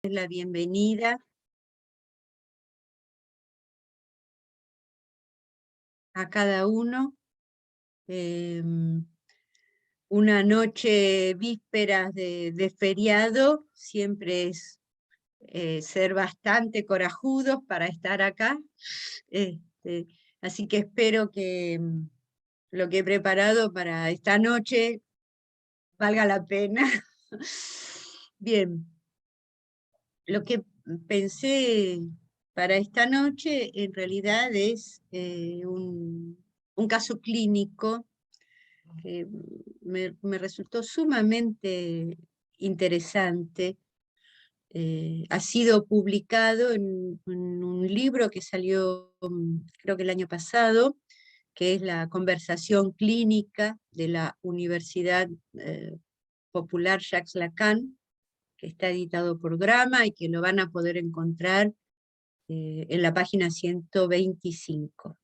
La bienvenida a cada uno. Una noche vísperas de feriado siempre es ser bastante corajudos para estar acá. Así que espero que lo que he preparado para esta noche valga la pena. Bien, lo que pensé para esta noche en realidad es un caso clínico que me resultó sumamente interesante. Ha sido publicado en un libro que salió creo que el año pasado, que es la conversación clínica de la Universidad Popular Jacques Lacan, que está editado por Grama y que lo van a poder encontrar en la página 125.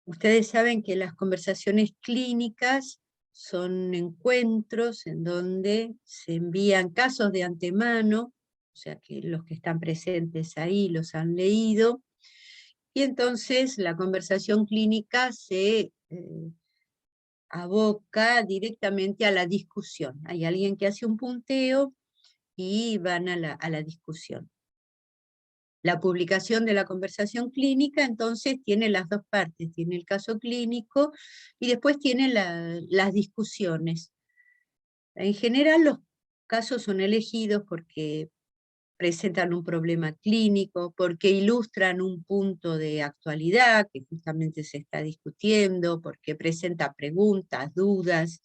Ustedes saben que las conversaciones clínicas son encuentros en donde se envían casos de antemano, o sea que los que están presentes ahí los han leído, y entonces la conversación clínica se aboca directamente a la discusión. Hay alguien que hace un punteo y van a la discusión. La publicación de la conversación clínica entonces tiene las dos partes, tiene el caso clínico y después tiene las discusiones. En general los casos son elegidos porque presentan un problema clínico, porque ilustran un punto de actualidad que justamente se está discutiendo, porque presenta preguntas, dudas.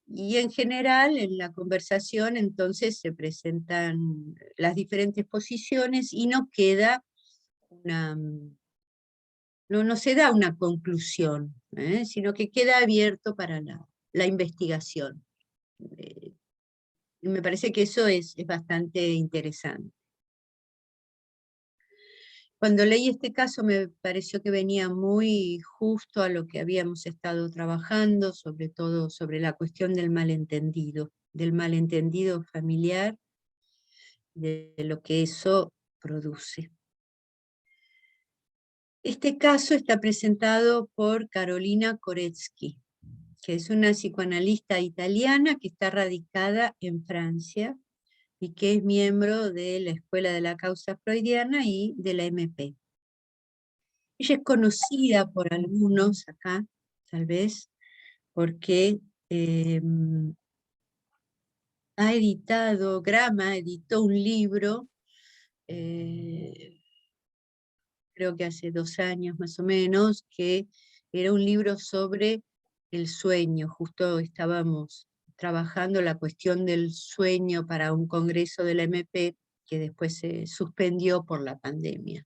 Y en general, en la conversación, entonces se presentan las diferentes posiciones y no queda no se da una conclusión, sino que queda abierto para la investigación. Y me parece que eso es bastante interesante. Cuando leí este caso me pareció que venía muy justo a lo que habíamos estado trabajando, sobre todo sobre la cuestión del malentendido familiar, de lo que eso produce. Este caso está presentado por Carolina Koretsky, que es una psicoanalista italiana que está radicada en Francia y que es miembro de la Escuela de la Causa Freudiana y de la MP. Ella es conocida por algunos acá, tal vez, porque Grama editó un libro, creo que hace 2 años más o menos, que era un libro sobre el sueño. Justo estábamos trabajando la cuestión del sueño para un congreso de la MP, que después se suspendió por la pandemia.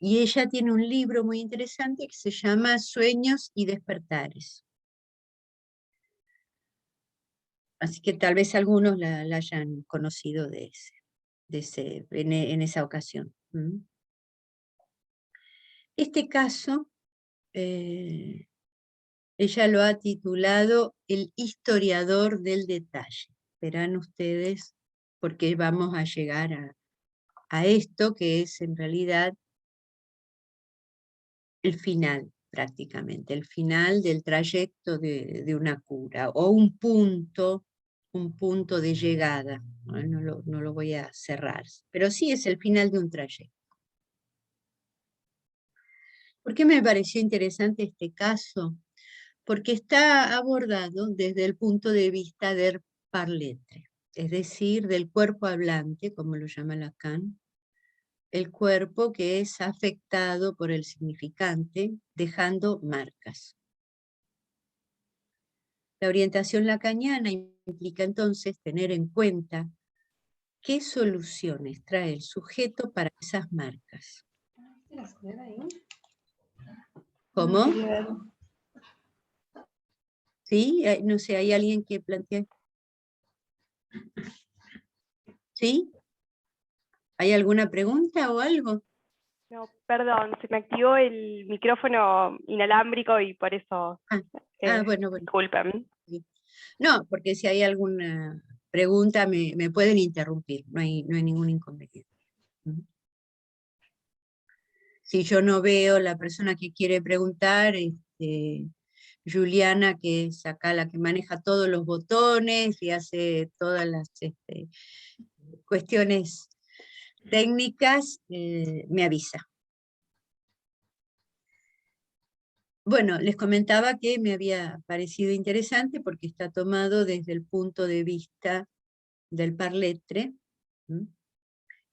Y ella tiene un libro muy interesante que se llama Sueños y Despertares. Así que tal vez algunos la hayan conocido en esa ocasión. Este caso, ella lo ha titulado El historiador del detalle. Verán ustedes por qué vamos a llegar a esto, que es en realidad el final, prácticamente, el final del trayecto de una cura, o un punto de llegada. No lo voy a cerrar, pero sí es el final de un trayecto. ¿Por qué me pareció interesante este caso? Porque está abordado desde el punto de vista del parletre, es decir, del cuerpo hablante, como lo llama Lacan, el cuerpo que es afectado por el significante, dejando marcas. La orientación lacaniana implica entonces tener en cuenta qué soluciones trae el sujeto para esas marcas. ¿Cómo? ¿Sí? No sé, ¿hay alguien que plantea? ¿Sí? ¿Hay alguna pregunta o algo? No, perdón, se me activó el micrófono inalámbrico y por eso, Bueno. disculpen. No, porque si hay alguna pregunta me pueden interrumpir, no hay ningún inconveniente. Si yo no veo la persona que quiere preguntar, Juliana, que es acá la que maneja todos los botones y hace todas las cuestiones técnicas, me avisa. Bueno, les comentaba que me había parecido interesante porque está tomado desde el punto de vista del parletre,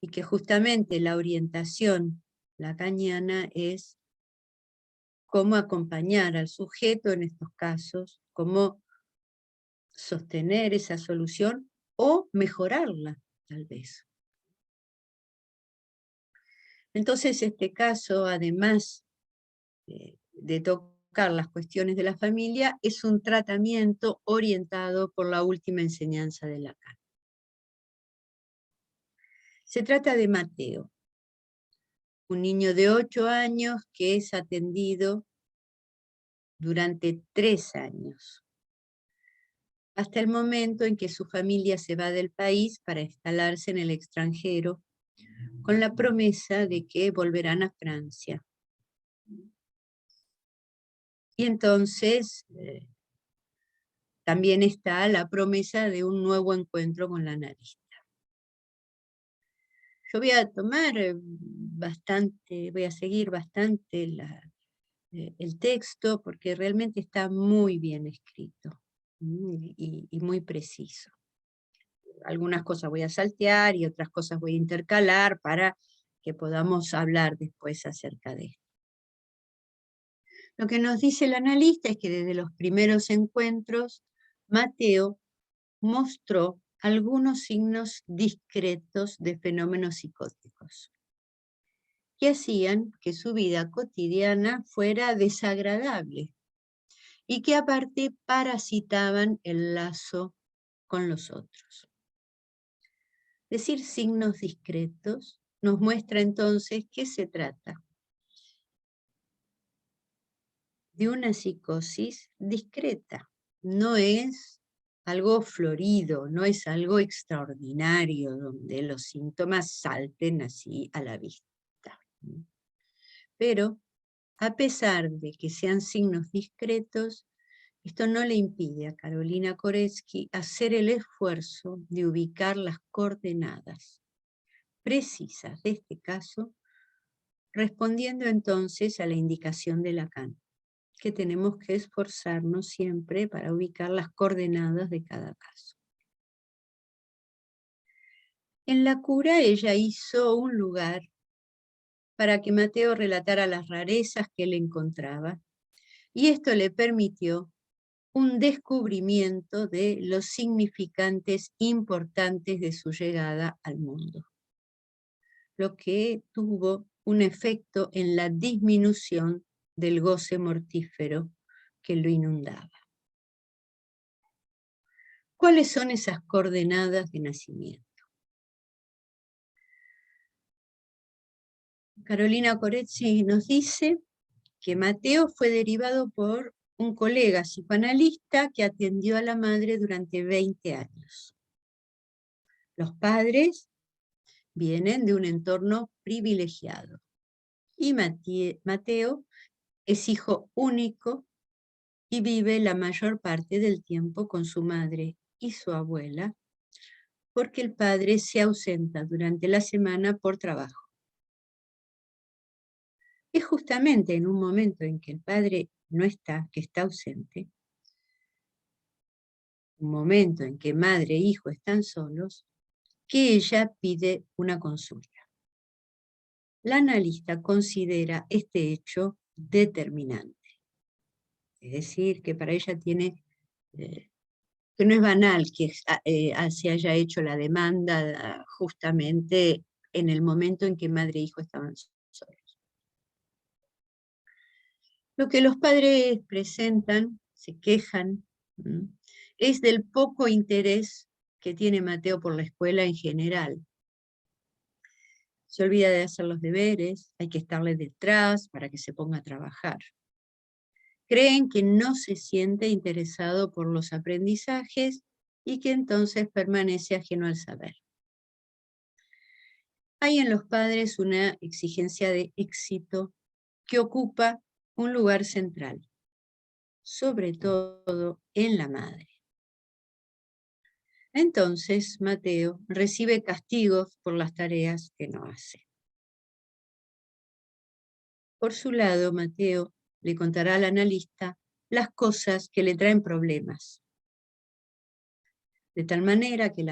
y que justamente la orientación lacaniana es cómo acompañar al sujeto en estos casos, cómo sostener esa solución o mejorarla, tal vez. Entonces, este caso, además de tocar las cuestiones de la familia, es un tratamiento orientado por la última enseñanza de Lacan. Se trata de Mateo, un niño de 8 años que es atendido durante 3 años, hasta el momento en que su familia se va del país para instalarse en el extranjero, con la promesa de que volverán a Francia. Y entonces también está la promesa de un nuevo encuentro con la analista. Yo voy a tomar voy a seguir bastante el texto porque realmente está muy bien escrito y muy preciso. Algunas cosas voy a saltear y otras cosas voy a intercalar para que podamos hablar después acerca de esto. Lo que nos dice el analista es que desde los primeros encuentros, Mateo mostró algunos signos discretos de fenómenos psicóticos que hacían que su vida cotidiana fuera desagradable y que aparte parasitaban el lazo con los otros. Decir signos discretos nos muestra entonces que se trata de una psicosis discreta, no es algo florido, no es algo extraordinario donde los síntomas salten así a la vista. Pero a pesar de que sean signos discretos, esto no le impide a Carolina Koretsky hacer el esfuerzo de ubicar las coordenadas precisas de este caso, respondiendo entonces a la indicación de Lacan, que tenemos que esforzarnos siempre para ubicar las coordenadas de cada caso. En la cura ella hizo un lugar para que Mateo relatara las rarezas que él encontraba, y esto le permitió un descubrimiento de los significantes importantes de su llegada al mundo, lo que tuvo un efecto en la disminución del goce mortífero que lo inundaba. ¿Cuáles son esas coordenadas de nacimiento? Carolina Koretsky nos dice que Mateo fue derivado por un colega psicoanalista que atendió a la madre durante 20 años. Los padres vienen de un entorno privilegiado y Mateo es hijo único y vive la mayor parte del tiempo con su madre y su abuela porque el padre se ausenta durante la semana por trabajo. Es justamente en un momento en que el padre no está, que está ausente, un momento en que madre e hijo están solos, que ella pide una consulta. La analista considera este hecho determinante. Es decir, que para ella tiene, que no es banal que se haya hecho la demanda justamente en el momento en que madre e hijo estaban solos. Lo que los padres presentan, se quejan, es del poco interés que tiene Mateo por la escuela en general. Se olvida de hacer los deberes, hay que estarle detrás para que se ponga a trabajar. Creen que no se siente interesado por los aprendizajes y que entonces permanece ajeno al saber. Hay en los padres una exigencia de éxito que ocupa un lugar central, sobre todo en la madre. Entonces Mateo recibe castigos por las tareas que no hace. Por su lado, Mateo le contará al analista las cosas que le traen problemas, de tal manera que el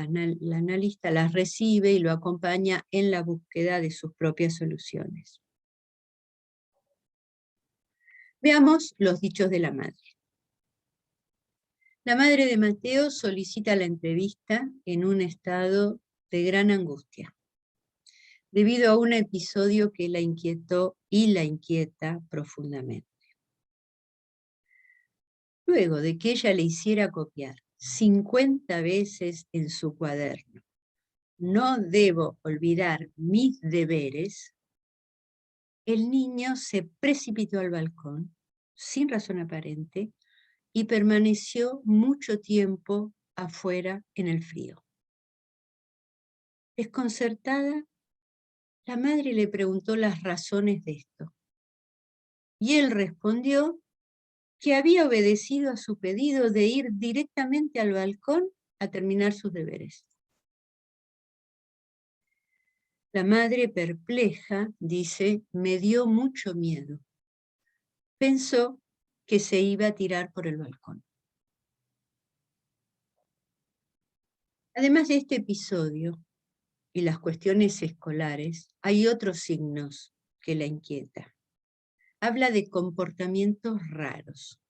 analista las recibe y lo acompaña en la búsqueda de sus propias soluciones. Veamos los dichos de la madre. La madre de Mateo solicita la entrevista en un estado de gran angustia, debido a un episodio que la inquietó y la inquieta profundamente. Luego de que ella le hiciera copiar 50 veces en su cuaderno, no debo olvidar mis deberes, el niño se precipitó al balcón, sin razón aparente, y permaneció mucho tiempo afuera en el frío. Desconcertada, la madre le preguntó las razones de esto, y él respondió que había obedecido a su pedido de ir directamente al balcón a terminar sus deberes. La madre, perpleja, dice, me dio mucho miedo. Pensó que se iba a tirar por el balcón. Además de este episodio y las cuestiones escolares, hay otros signos que la inquietan. Habla de comportamientos raros,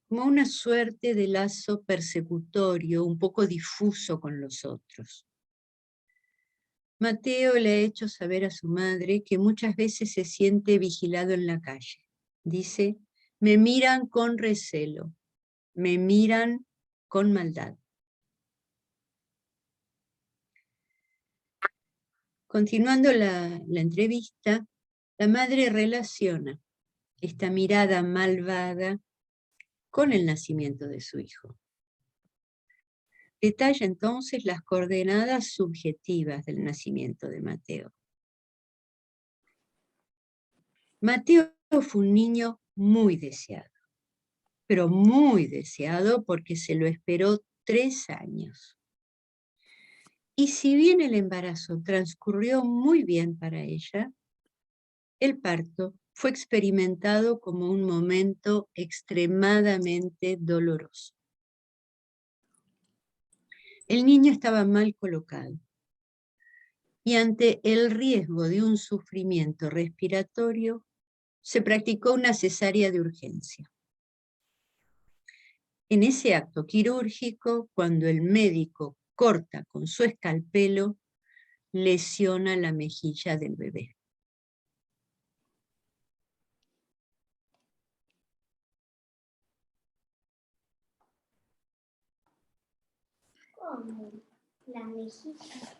como una suerte de lazo persecutorio un poco difuso con los otros. Mateo le ha hecho saber a su madre que muchas veces se siente vigilado en la calle. Dice, me miran con recelo, me miran con maldad. Continuando la entrevista, la madre relaciona esta mirada malvada con el nacimiento de su hijo. Detalla entonces las coordenadas subjetivas del nacimiento de Mateo. Mateo fue un niño muy deseado, pero muy deseado porque se lo esperó 3 años. Y si bien el embarazo transcurrió muy bien para ella, el parto fue experimentado como un momento extremadamente doloroso. El niño estaba mal colocado y ante el riesgo de un sufrimiento respiratorio, se practicó una cesárea de urgencia. En ese acto quirúrgico, cuando el médico corta con su escalpelo, lesiona la mejilla del bebé. ¿Cómo? La mejilla.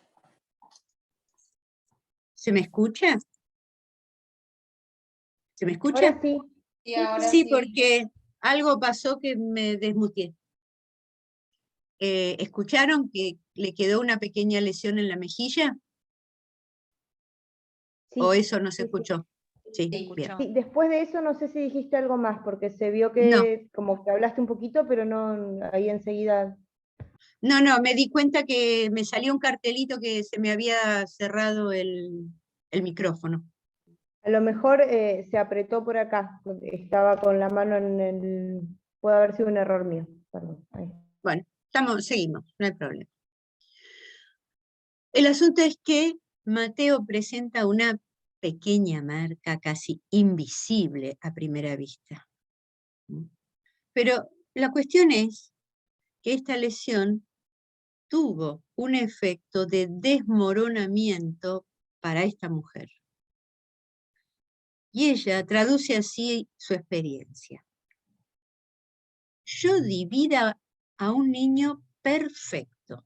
¿Se me escucha? ¿Se me escucha? Ahora sí. Sí, ahora Sí, sí. porque algo pasó que me desmuteé. ¿Escucharon que le quedó una pequeña lesión en la mejilla? Sí, ¿O eso no se sí, sí. escuchó? Sí, Sí, bien. Sí, después de eso no sé si dijiste algo más, porque se vio No. que como que hablaste un poquito, pero no, ahí enseguida. No, me di cuenta que me salió un cartelito que se me había cerrado el micrófono. A lo mejor se apretó por acá, porque estaba con la mano en el... Puede haber sido un error mío, perdón. Ahí. Bueno, seguimos, no hay problema. El asunto es que Mateo presenta una pequeña marca casi invisible a primera vista. Pero la cuestión es que esta lesión tuvo un efecto de desmoronamiento para esta mujer. Y ella traduce así su experiencia. Yo di vida a un niño perfecto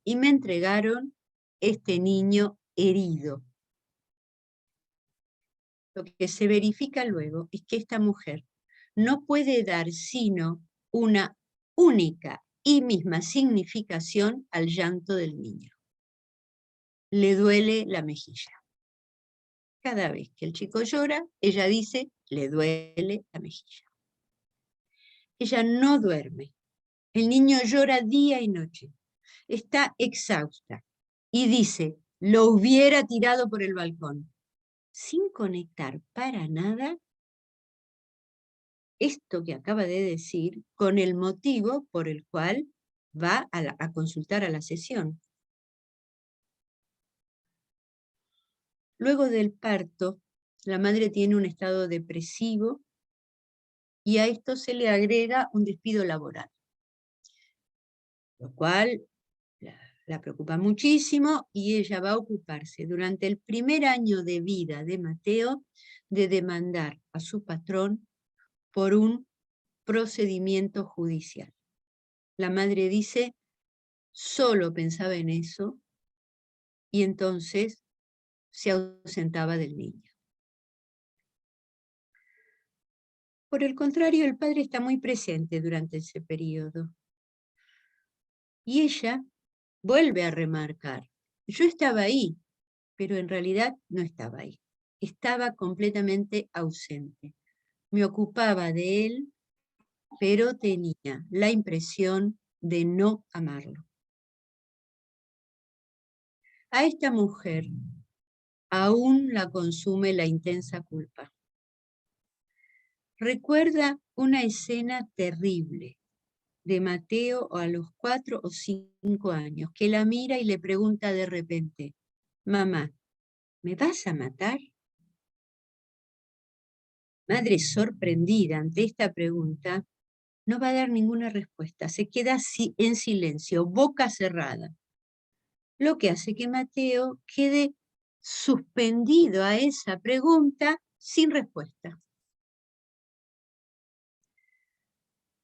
y me entregaron este niño herido. lo que se verifica luego es que esta mujer no puede dar sino una única y misma significación al llanto del niño. Le duele la mejilla. Cada vez que el chico llora, ella dice, le duele la mejilla. Ella no duerme. El niño llora día y noche. Está exhausta. Y dice, lo hubiera tirado por el balcón. Sin conectar para nada esto que acaba de decir con el motivo por el cual va a consultar a la sesión. Luego del parto, la madre tiene un estado depresivo y a esto se le agrega un despido laboral, lo cual la preocupa muchísimo y ella va a ocuparse durante el primer año de vida de Mateo de demandar a su patrón por un procedimiento judicial. La madre dice, solo pensaba en eso y entonces se ausentaba del niño. Por el contrario, el padre está muy presente durante ese periodo. Y ella vuelve a remarcar, yo estaba ahí, pero en realidad no estaba ahí. Estaba completamente ausente. Me ocupaba de él, pero tenía la impresión de no amarlo. A esta mujer aún la consume la intensa culpa. Recuerda una escena terrible de Mateo a los 4 o 5 años, que la mira y le pregunta de repente, mamá, ¿me vas a matar? Madre sorprendida ante esta pregunta, no va a dar ninguna respuesta, se queda en silencio, boca cerrada, lo que hace que Mateo quede suspendido a esa pregunta sin respuesta.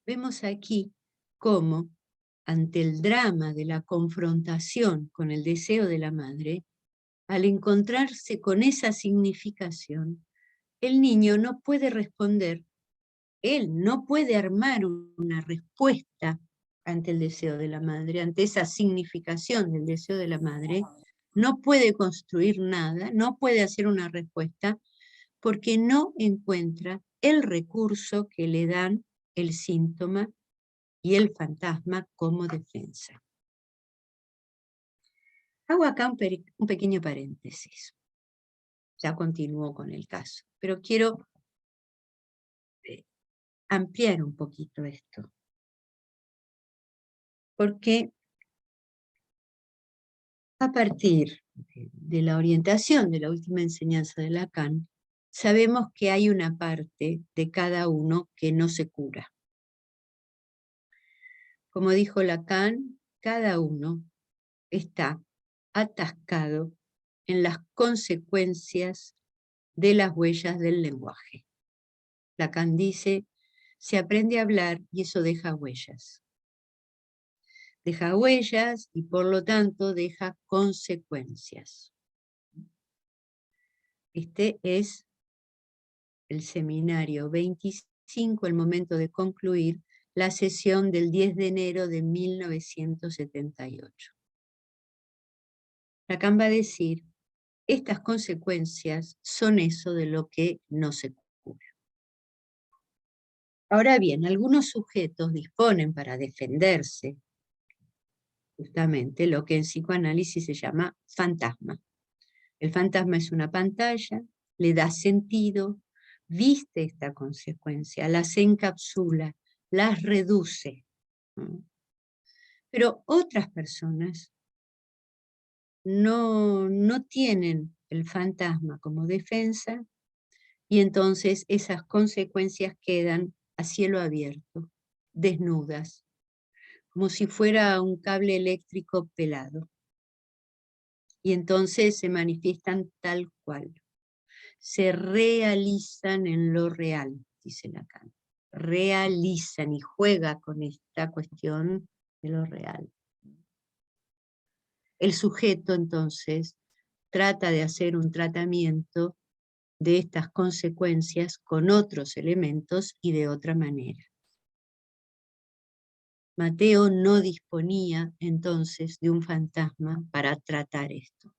Vemos aquí cómo, ante el drama de la confrontación con el deseo de la madre, al encontrarse con esa significación, el niño no puede responder, él no puede armar una respuesta ante el deseo de la madre, ante esa significación del deseo de la madre, no puede construir nada, no puede hacer una respuesta, porque no encuentra el recurso que le dan el síntoma y el fantasma como defensa. Hago acá un pequeño paréntesis. Ya continúo con el caso, pero quiero ampliar un poquito esto. Porque a partir de la orientación de la última enseñanza de Lacan, sabemos que hay una parte de cada uno que no se cura. Como dijo Lacan, cada uno está atascado en las consecuencias de las huellas del lenguaje. Lacan dice, se aprende a hablar y eso deja huellas. Deja huellas y por lo tanto deja consecuencias. Este es el seminario 25, el momento de concluir la sesión del 10 de enero de 1978. Lacan va a decir, estas consecuencias son eso de lo que no se cura. Ahora bien, algunos sujetos disponen para defenderse justamente lo que en psicoanálisis se llama fantasma. El fantasma es una pantalla, le da sentido, viste esta consecuencia, las encapsula, las reduce. Pero otras personas no tienen el fantasma como defensa y entonces esas consecuencias quedan a cielo abierto, desnudas, como si fuera un cable eléctrico pelado. Y entonces se manifiestan tal cual. Se realizan en lo real, dice Lacan. Realizan y juega con esta cuestión de lo real. El sujeto entonces trata de hacer un tratamiento de estas consecuencias con otros elementos y de otra manera. Mateo no disponía entonces de un fantasma para tratar esto.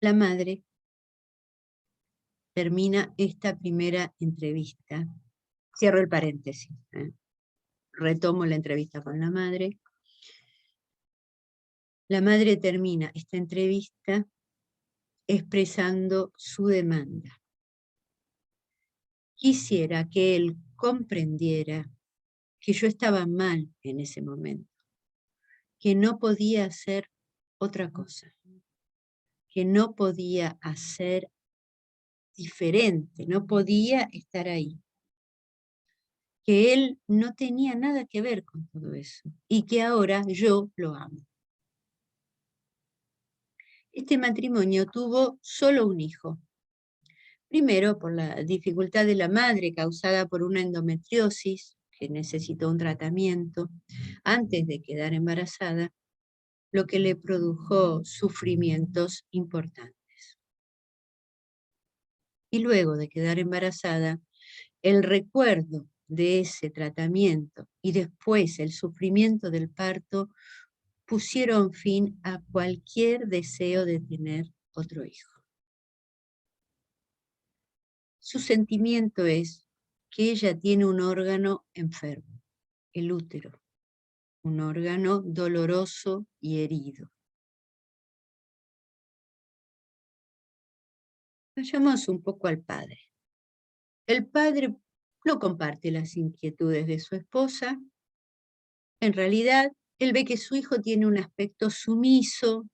La madre termina esta primera entrevista. Cierro el paréntesis. Retomo la entrevista con la madre. La madre termina esta entrevista expresando su demanda. Quisiera que él comprendiera que yo estaba mal en ese momento, que no podía hacer otra cosa, que no podía hacer diferente, no podía estar ahí, que él no tenía nada que ver con todo eso y que ahora yo lo amo. Este matrimonio tuvo solo un hijo. Primero, por la dificultad de la madre causada por una endometriosis, que necesitó un tratamiento antes de quedar embarazada, lo que le produjo sufrimientos importantes. Y luego de quedar embarazada, el recuerdo de ese tratamiento y después el sufrimiento del parto pusieron fin a cualquier deseo de tener otro hijo. Su sentimiento es que ella tiene un órgano enfermo, el útero, un órgano doloroso y herido. Vayamos un poco al padre. El padre no comparte las inquietudes de su esposa. En realidad, él ve que su hijo tiene un aspecto sumiso,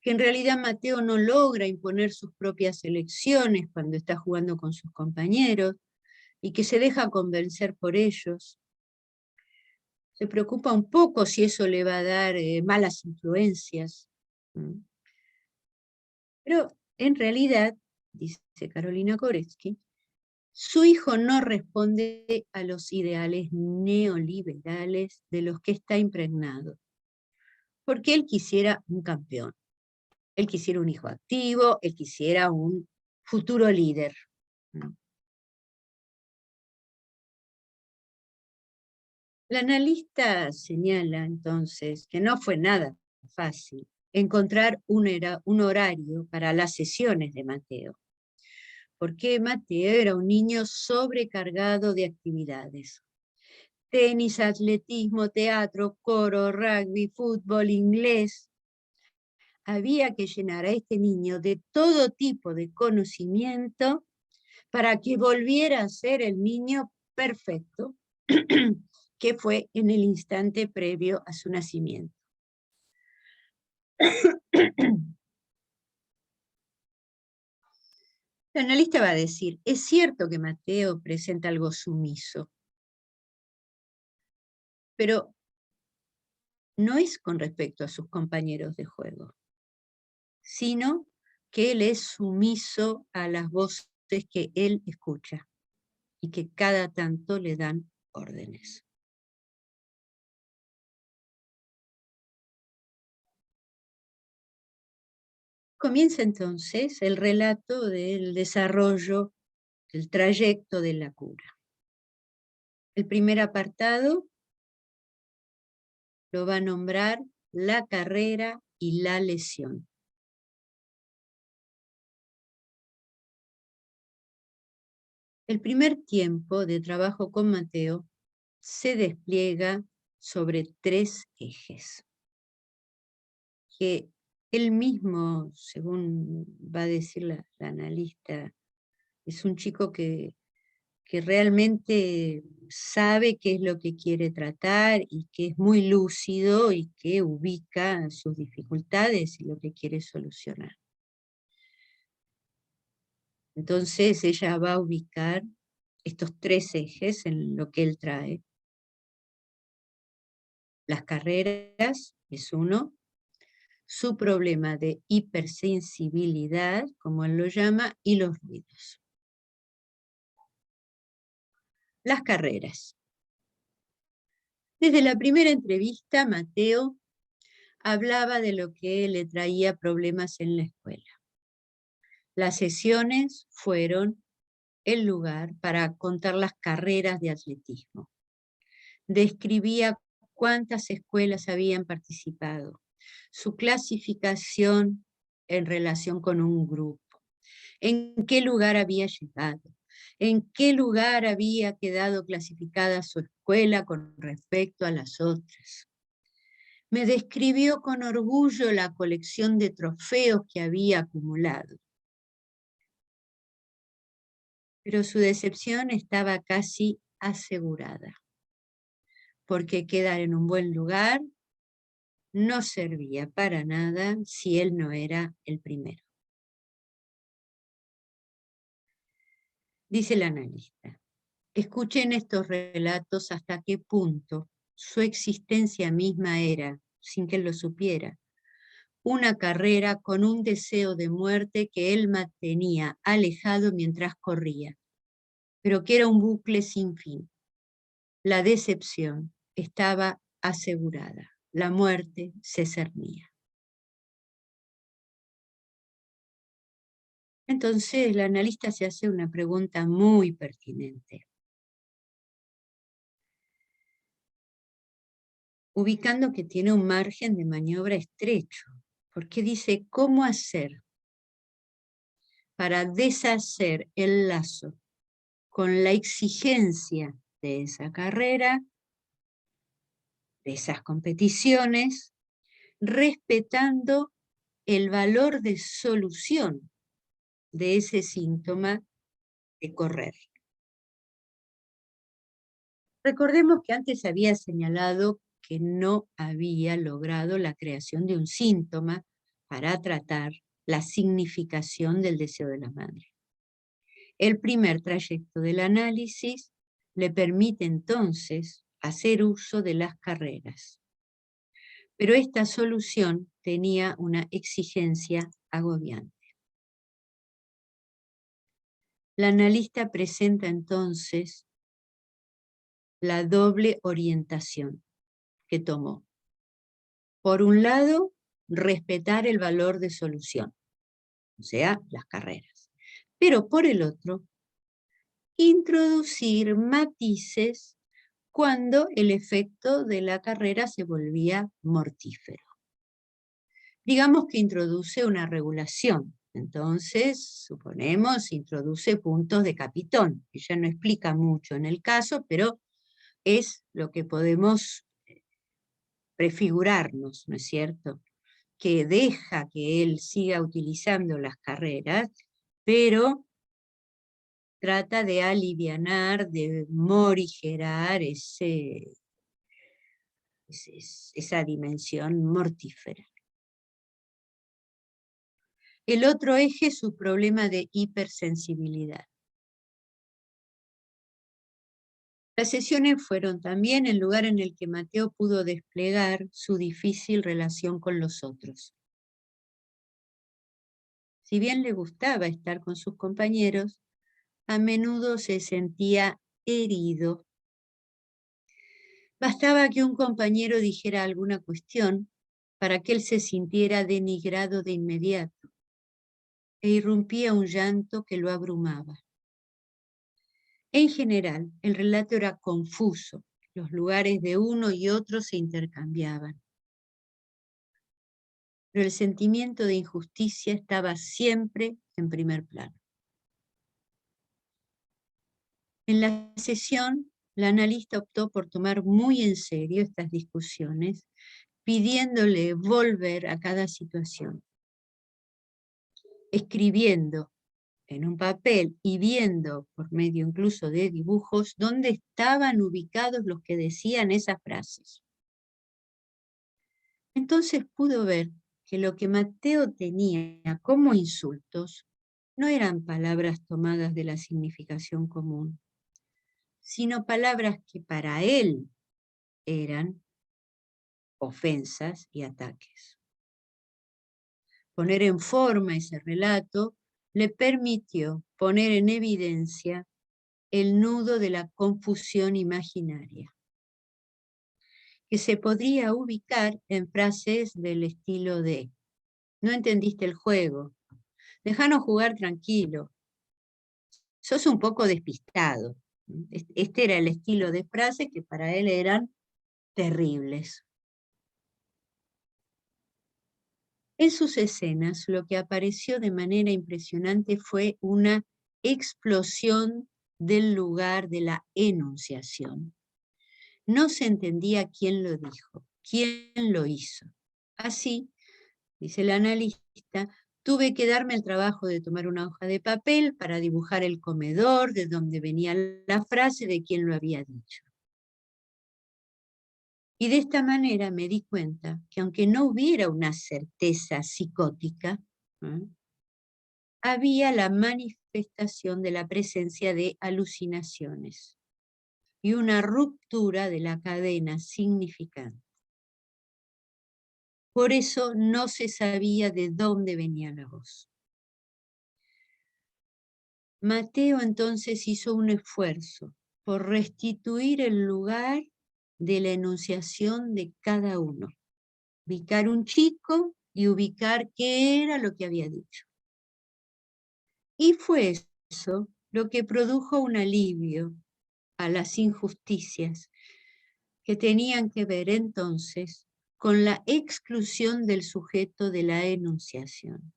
que en realidad Mateo no logra imponer sus propias elecciones cuando está jugando con sus compañeros y que se deja convencer por ellos. Se preocupa un poco si eso le va a dar malas influencias. Pero en realidad, dice Carolina Koretsky, su hijo no responde a los ideales neoliberales de los que está impregnado, porque él quisiera un campeón, él quisiera un hijo activo, él quisiera un futuro líder. La analista señala entonces que no fue nada fácil encontrar un horario para las sesiones de Mateo, porque Mateo era un niño sobrecargado de actividades. Tenis, atletismo, teatro, coro, rugby, fútbol, inglés. Había que llenar a este niño de todo tipo de conocimiento para que volviera a ser el niño perfecto que fue en el instante previo a su nacimiento. El analista va a decir, es cierto que Mateo presenta algo sumiso, pero no es con respecto a sus compañeros de juego, sino que él es sumiso a las voces que él escucha y que cada tanto le dan órdenes. Comienza entonces el relato del desarrollo, del trayecto de la cura. El primer apartado lo va a nombrar la carrera y la lesión. El primer tiempo de trabajo con Mateo se despliega sobre 3 ejes, que él mismo, según va a decir la analista, es un chico que realmente sabe qué es lo que quiere tratar y que es muy lúcido y que ubica sus dificultades y lo que quiere solucionar. Entonces ella va a ubicar estos 3 ejes en lo que él trae. Las carreras es uno, su problema de hipersensibilidad, como él lo llama, y los ruidos. Las carreras. Desde la primera entrevista, Mateo hablaba de lo que le traía problemas en la escuela. Las sesiones fueron el lugar para contar las carreras de atletismo. Describía cuántas escuelas habían participado, su clasificación en relación con un grupo, en qué lugar había llegado, en qué lugar había quedado clasificada su escuela con respecto a las otras. Me describió con orgullo la colección de trofeos que había acumulado. Pero su decepción estaba casi asegurada, porque quedar en un buen lugar no servía para nada si él no era el primero. Dice el analista, escuchen estos relatos hasta qué punto su existencia misma era, sin que él lo supiera, una carrera con un deseo de muerte que él mantenía alejado mientras corría, pero que era un bucle sin fin. La decepción estaba asegurada, la muerte se cernía. Entonces el analista se hace una pregunta muy pertinente. Ubicando que tiene un margen de maniobra estrecho, porque dice cómo hacer para deshacer el lazo con la exigencia de esa carrera, de esas competiciones, respetando el valor de solución de ese síntoma de correr. Recordemos que antes había señalado que no había logrado la creación de un síntoma para tratar la significación del deseo de la madre. El primer trayecto del análisis le permite entonces hacer uso de las carreras. Pero esta solución tenía una exigencia agobiante. La analista presenta entonces la doble orientación que tomó. Por un lado, respetar el valor de solución, o sea, las carreras. Pero por el otro, introducir matices cuando el efecto de la carrera se volvía mortífero. Digamos que introduce una regulación. Entonces, suponemos, introduce puntos de capitón, que ya no explica mucho en el caso, pero es lo que podemos prefigurarnos, ¿no es cierto? Que deja que él siga utilizando las carreras, pero trata de alivianar, de morigerar esa dimensión mortífera. El otro eje es su problema de hipersensibilidad. Las sesiones fueron también el lugar en el que Mateo pudo desplegar su difícil relación con los otros. Si bien le gustaba estar con sus compañeros, a menudo se sentía herido. Bastaba que un compañero dijera alguna cuestión para que él se sintiera denigrado de inmediato, e irrumpía un llanto que lo abrumaba. En general, el relato era confuso, los lugares de uno y otro se intercambiaban. Pero el sentimiento de injusticia estaba siempre en primer plano. En la sesión, la analista optó por tomar muy en serio estas discusiones, pidiéndole volver a cada situación, escribiendo en un papel y viendo por medio incluso de dibujos dónde estaban ubicados los que decían esas frases. Entonces pudo ver que lo que Mateo tenía como insultos no eran palabras tomadas de la significación común, sino palabras que para él eran ofensas y ataques. Poner en forma ese relato le permitió poner en evidencia el nudo de la confusión imaginaria. que se podría ubicar en frases del estilo de: no entendiste el juego, déjanos jugar tranquilo, sos un poco despistado. Este era el estilo de frases que para él eran terribles. En sus escenas, lo que apareció de manera impresionante fue una explosión del lugar de la enunciación. No se entendía quién lo dijo, quién lo hizo. Así, dice el analista, tuve que darme el trabajo de tomar una hoja de papel para dibujar el comedor, de donde venía la frase, de quién lo había dicho. Y de esta manera me di cuenta que aunque no hubiera una certeza psicótica, había la manifestación de la presencia de alucinaciones y una ruptura de la cadena significante. Por eso no se sabía de dónde venía la voz. Mateo entonces hizo un esfuerzo por restituir el lugar de la enunciación de cada uno, ubicar un chico y ubicar qué era lo que había dicho. Y fue eso lo que produjo un alivio a las injusticias que tenían que ver entonces con la exclusión del sujeto de la enunciación.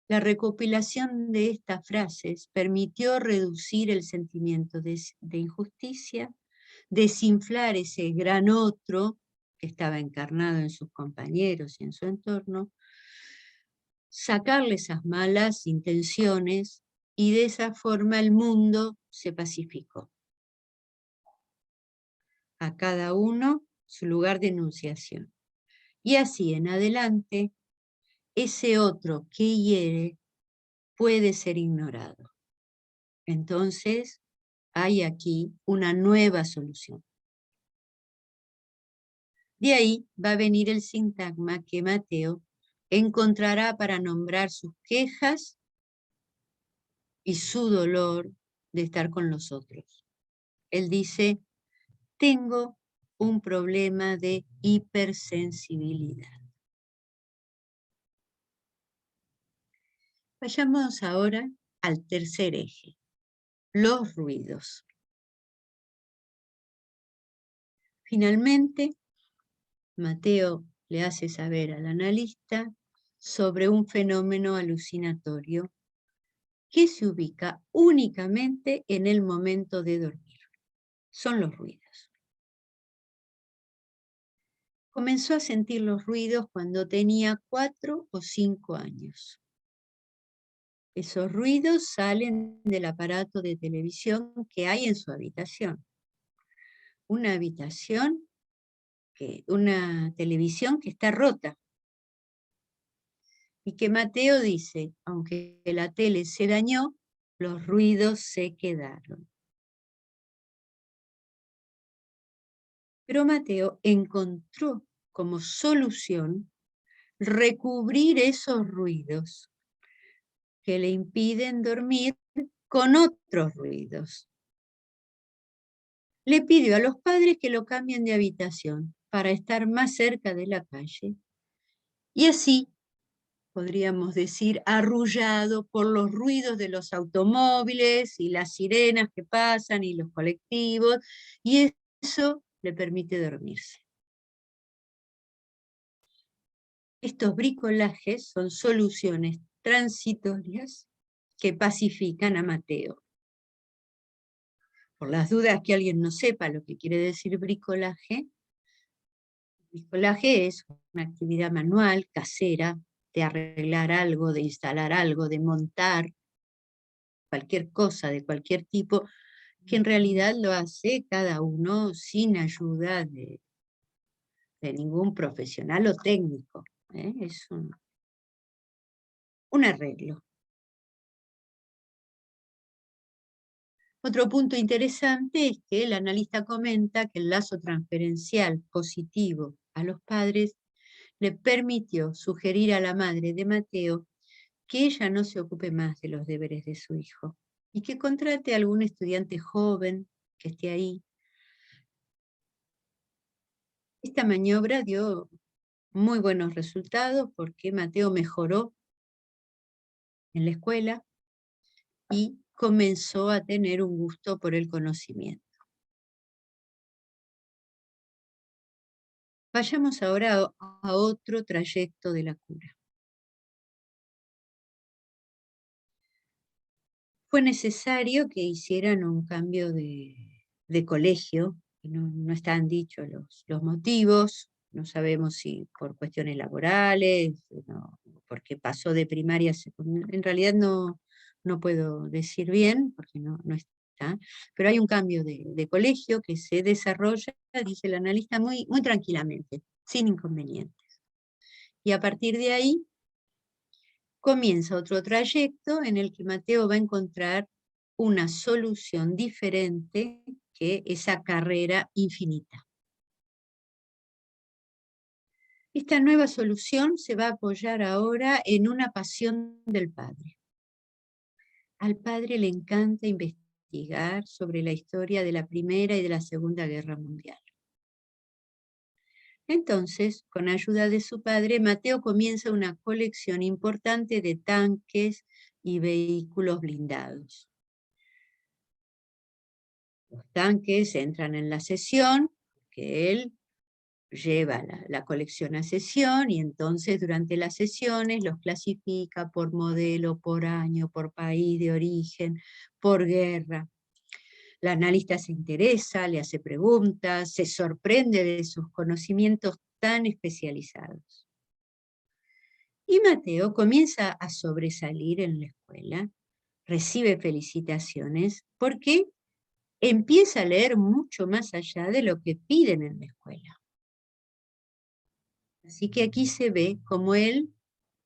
La recopilación de estas frases permitió reducir el sentimiento de injusticia, desinflar ese gran otro que estaba encarnado en sus compañeros y en su entorno, sacarle esas malas intenciones, y de esa forma el mundo se pacificó. A cada uno su lugar de enunciación. Y así en adelante, ese otro que hiere puede ser ignorado. Entonces, hay aquí una nueva solución. De ahí va a venir el sintagma que Mateo encontrará para nombrar sus quejas y su dolor de estar con los otros. Él dice: tengo un problema de hipersensibilidad. Vayamos ahora al tercer eje, los ruidos. Finalmente, Mateo le hace saber al analista sobre un fenómeno alucinatorio que se ubica únicamente en el momento de dormir. Son los ruidos. Comenzó a sentir los ruidos cuando tenía 4 o 5 años. Esos ruidos salen del aparato de televisión que hay en su habitación. Una televisión que está rota. Y que Mateo dice, aunque la tele se dañó, los ruidos se quedaron. Pero Mateo encontró como solución recubrir esos ruidos que le impiden dormir con otros ruidos. Le pidió a los padres que lo cambien de habitación para estar más cerca de la calle. Y así, podríamos decir, arrullado por los ruidos de los automóviles y las sirenas que pasan y los colectivos, y eso le permite dormirse. Estos bricolajes son soluciones transitorias que pacifican a Mateo. Por las dudas que alguien no sepa lo que quiere decir bricolaje, bricolaje es una actividad manual, casera, de arreglar algo, de instalar algo, de montar cualquier cosa de cualquier tipo, que en realidad lo hace cada uno sin ayuda de ningún profesional o técnico. Es un arreglo. Otro punto interesante es que el analista comenta que el lazo transferencial positivo a los padres le permitió sugerir a la madre de Mateo que ella no se ocupe más de los deberes de su hijo y que contrate a algún estudiante joven que esté ahí Esta maniobra dio muy buenos resultados porque Mateo mejoró en la escuela y comenzó a tener un gusto por el conocimiento. Vayamos ahora a otro trayecto de la cura. Fue necesario que hicieran un cambio de colegio, no están dichos los motivos, no sabemos si por cuestiones laborales, no, porque pasó de primaria a secundaria, en realidad no puedo decir bien, porque no está, pero hay un cambio de colegio que se desarrolla, dice el analista, muy tranquilamente, sin inconvenientes. Y a partir de ahí comienza otro trayecto en el que Mateo va a encontrar una solución diferente que esa carrera infinita. Esta nueva solución se va a apoyar ahora en una pasión del padre. Al padre le encanta investigar sobre la historia de la Primera y de la Segunda Guerra Mundial. Entonces, con ayuda de su padre, Mateo comienza una colección importante de tanques y vehículos blindados. Los tanques entran en la sesión, que él lleva la colección a sesión, y entonces durante las sesiones los clasifica por modelo, por año, por país de origen, por guerra. La analista se interesa, le hace preguntas, se sorprende de sus conocimientos tan especializados. Y Mateo comienza a sobresalir en la escuela, recibe felicitaciones, porque empieza a leer mucho más allá de lo que piden en la escuela. Así que aquí se ve cómo él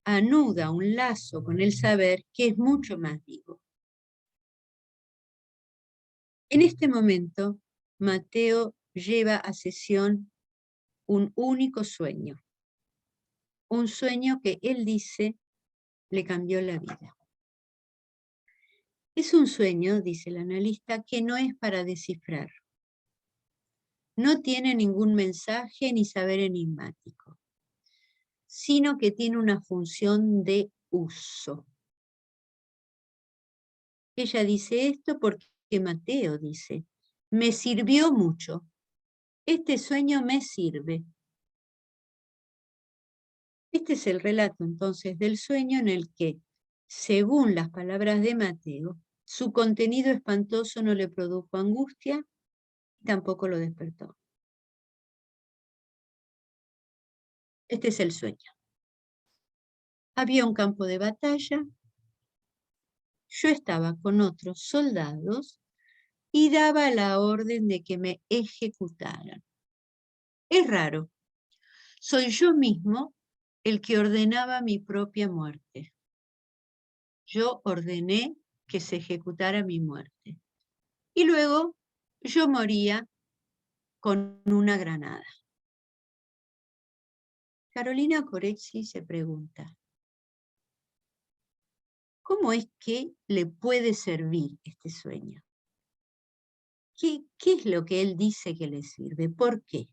anuda un lazo con el saber que es mucho más vivo. En este momento, Mateo lleva a sesión un único sueño. Un sueño que él dice le cambió la vida. Es un sueño, dice el analista, que no es para descifrar. No tiene ningún mensaje ni saber enigmático, sino que tiene una función de uso. Ella dice esto porque Mateo dice, me sirvió mucho. Este sueño me sirve. Este es el relato entonces del sueño en el que, según las palabras de Mateo, su contenido espantoso no le produjo angustia y tampoco lo despertó. Este es el sueño. Había un campo de batalla, yo estaba con otros soldados y daba la orden de que me ejecutaran. Es raro, soy yo mismo el que ordenaba mi propia muerte. Yo ordené que se ejecutara mi muerte. Y luego yo moría con una granada. Carolina Corezzi se pregunta, ¿cómo es que le puede servir este sueño? ¿Qué es lo que él dice que le sirve? ¿Por qué?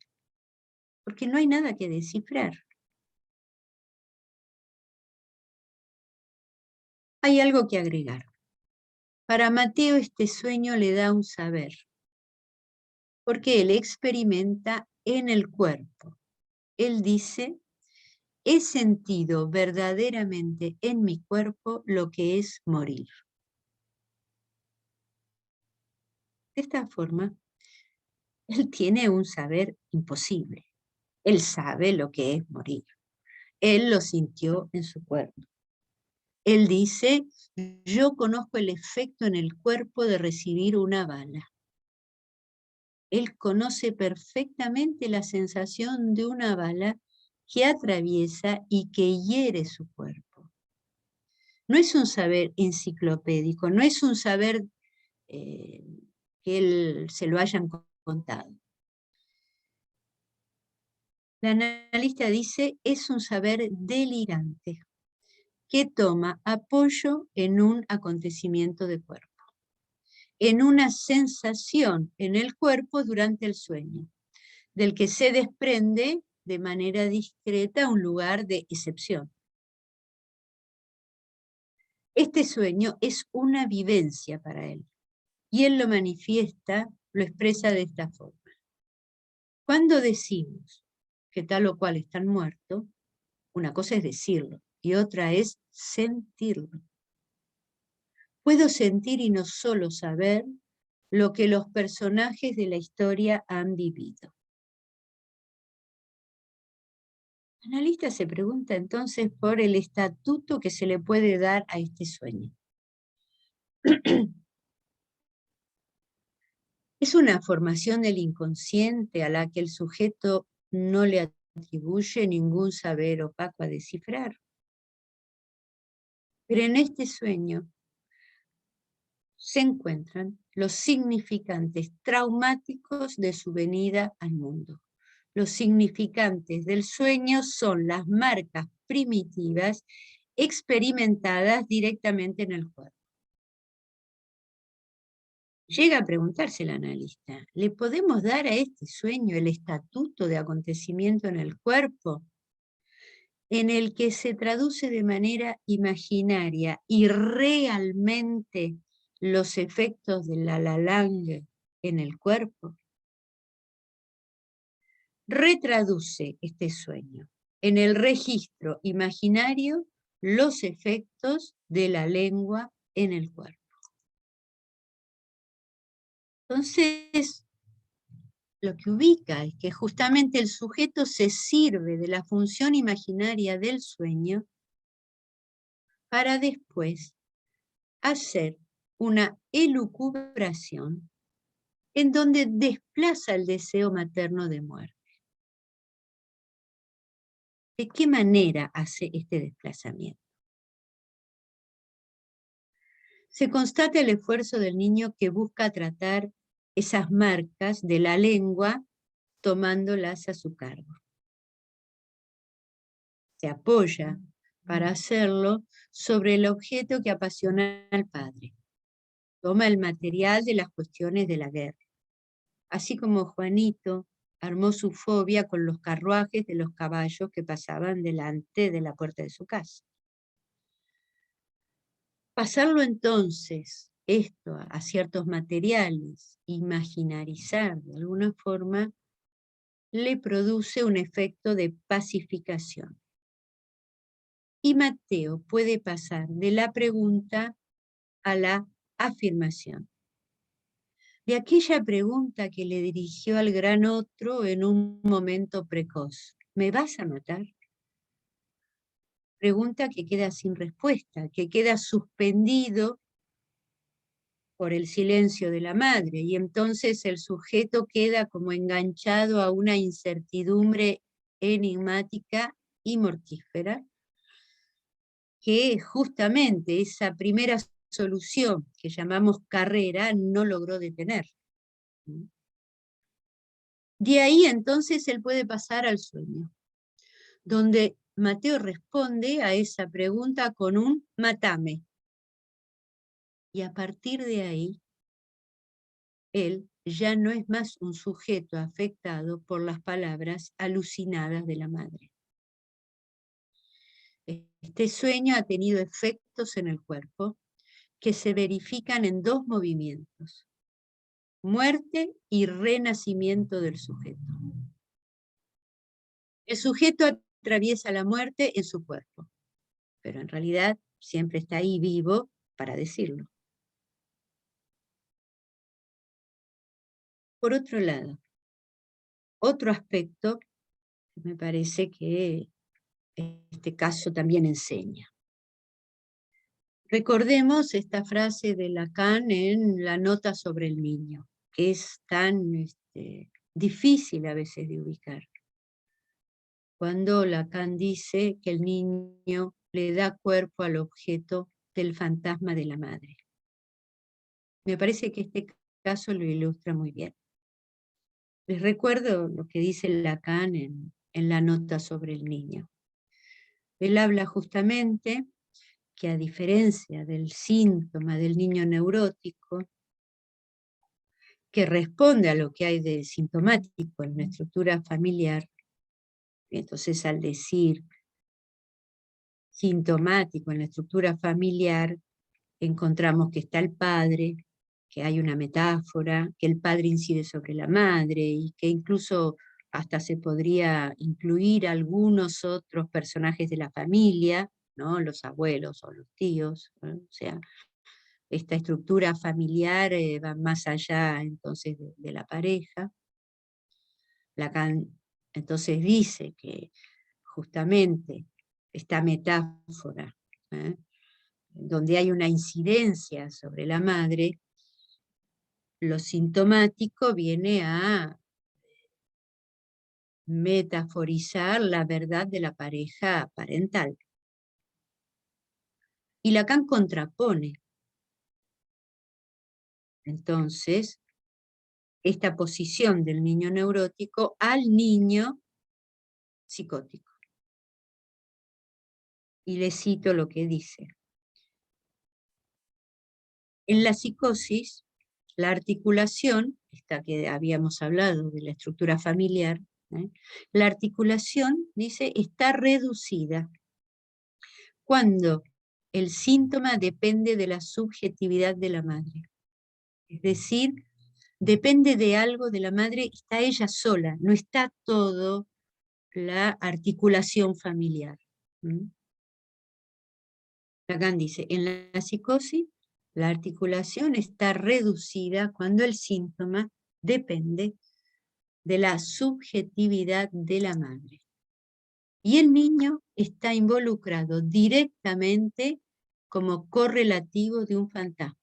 Porque no hay nada que descifrar. Hay algo que agregar. Para Mateo este sueño le da un saber, porque él experimenta en el cuerpo. Él dice, he sentido verdaderamente en mi cuerpo lo que es morir. De esta forma, él tiene un saber imposible. Él sabe lo que es morir. Él lo sintió en su cuerpo. Él dice, yo conozco el efecto en el cuerpo de recibir una bala. Él conoce perfectamente la sensación de una bala que atraviesa y que hiere su cuerpo. No es un saber enciclopédico, no es un saber que él se lo hayan contado. La analista dice, es un saber delirante que toma apoyo en un acontecimiento de cuerpo, en una sensación en el cuerpo durante el sueño. del que se desprende de manera discreta un lugar de excepción. Este sueño es una vivencia para él, y él lo manifiesta, lo expresa de esta forma. Cuando decimos que tal o cual están muertos, una cosa es decirlo, y otra es sentirlo. Puedo sentir y no solo saber lo que los personajes de la historia han vivido. El analista se pregunta entonces por el estatuto que se le puede dar a este sueño. Es una formación del inconsciente a la que el sujeto no le atribuye ningún saber opaco a descifrar. Pero en este sueño se encuentran los significantes traumáticos de su venida al mundo. Los significantes del sueño son las marcas primitivas experimentadas directamente en el cuerpo. Llega a preguntarse el analista, ¿le podemos dar a este sueño el estatuto de acontecimiento en el cuerpo, en el que se traduce de manera imaginaria y realmente los efectos de la Lalang en el cuerpo? Retraduce este sueño en el registro imaginario los efectos de la lengua en el cuerpo. Entonces, lo que ubica es que justamente el sujeto se sirve de la función imaginaria del sueño para después hacer una elucubración en donde desplaza el deseo materno de muerte. ¿De qué manera hace este desplazamiento? Se constata el esfuerzo del niño que busca tratar esas marcas de la lengua tomándolas a su cargo. Se apoya para hacerlo sobre el objeto que apasiona al padre. Toma el material de las cuestiones de la guerra. Así como Juanito armó su fobia con los carruajes de los caballos que pasaban delante de la puerta de su casa. Pasarlo entonces, esto, a ciertos materiales, imaginarizar de alguna forma, le produce un efecto de pacificación. Y Mateo puede pasar de la pregunta a la afirmación. De aquella pregunta que le dirigió al gran otro en un momento precoz. ¿Me vas a matar? Pregunta que queda sin respuesta, que queda suspendido por el silencio de la madre, y entonces el sujeto queda como enganchado a una incertidumbre enigmática y mortífera, que justamente esa primera solución que llamamos carrera no logró detener. De ahí entonces él puede pasar al sueño, donde Mateo responde a esa pregunta con un matame. Y a partir de ahí, él ya no es más un sujeto afectado por las palabras alucinadas de la madre. Este sueño ha tenido efectos en el cuerpo que se verifican en dos movimientos: muerte y renacimiento del sujeto. El sujeto atraviesa la muerte en su cuerpo, pero en realidad siempre está ahí vivo para decirlo. Por otro lado, otro aspecto que me parece que este caso también enseña. Recordemos esta frase de Lacan en la nota sobre el niño, que es tan difícil a veces de ubicar. Cuando Lacan dice que el niño le da cuerpo al objeto del fantasma de la madre. Me parece que este caso lo ilustra muy bien. Les recuerdo lo que dice Lacan en la nota sobre el niño. Él habla justamente que, a diferencia del síntoma del niño neurótico, que responde a lo que hay de sintomático en la estructura familiar. Entonces, al decir sintomático en la estructura familiar, encontramos que está el padre, que hay una metáfora, que el padre incide sobre la madre, y que incluso hasta se podría incluir algunos otros personajes de la familia, ¿no? Los abuelos o los tíos, ¿no? O sea, esta estructura familiar va más allá entonces de la pareja. Lacan entonces dice que justamente esta metáfora, ¿eh? donde hay una incidencia sobre la madre, lo sintomático viene a metaforizar la verdad de la pareja parental. Y Lacan contrapone, entonces, esta posición del niño neurótico al niño psicótico. Y le cito lo que dice. En la psicosis, la articulación, esta que habíamos hablado de la estructura familiar, la articulación, dice, está reducida cuando el síntoma depende de la subjetividad de la madre. Es decir, depende de algo de la madre, está ella sola, no está todo la articulación familiar. Lacan dice, en la psicosis, la articulación está reducida cuando el síntoma depende de la subjetividad de la madre. Y el niño está involucrado directamente como correlativo de un fantasma.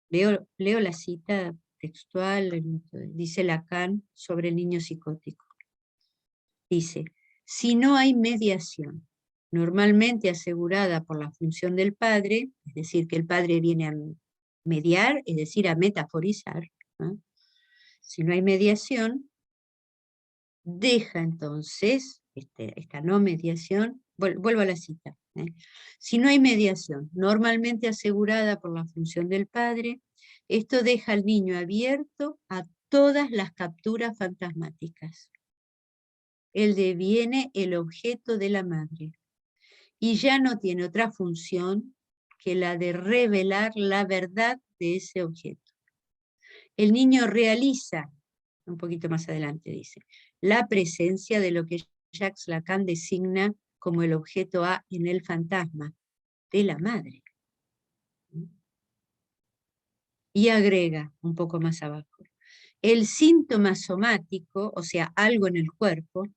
Leo la cita textual, dice Lacan sobre el niño psicótico. Dice, si no hay mediación, normalmente asegurada por la función del padre, es decir, que el padre viene a mediar, es decir, a metaforizar, ¿no? Si no hay mediación, deja entonces, esta no mediación, vuelvo a la cita, si no hay mediación, normalmente asegurada por la función del padre, esto deja al niño abierto a todas las capturas fantasmáticas. Él deviene el objeto de la madre y ya no tiene otra función que la de revelar la verdad de ese objeto. El niño realiza, un poquito más adelante dice, la presencia de lo que Jacques Lacan designa como el objeto A en el fantasma, de la madre. Y agrega un poco más abajo, el síntoma somático, o sea, algo en el cuerpo,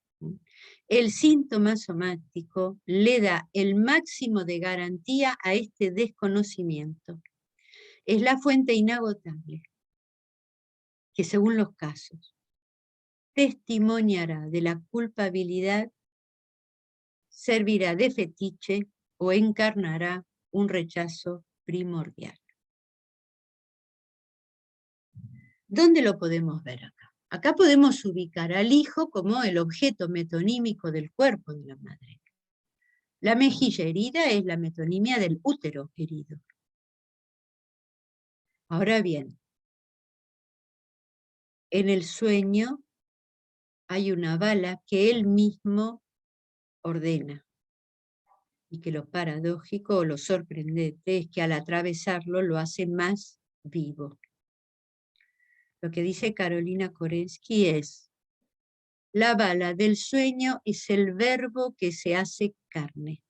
el síntoma somático le da el máximo de garantía a este desconocimiento. Es la fuente inagotable que, según los casos, testimoniará de la culpabilidad, servirá de fetiche o encarnará un rechazo primordial. ¿Dónde lo podemos ver acá? Acá podemos ubicar al hijo como el objeto metonímico del cuerpo de la madre. La mejilla herida es la metonimia del útero herido. Ahora bien, en el sueño hay una bala que él mismo ordena. Y que lo paradójico o lo sorprendente es que al atravesarlo lo hace más vivo. Lo que dice Carolina Korensky es, la bala del sueño es el verbo que se hace carne.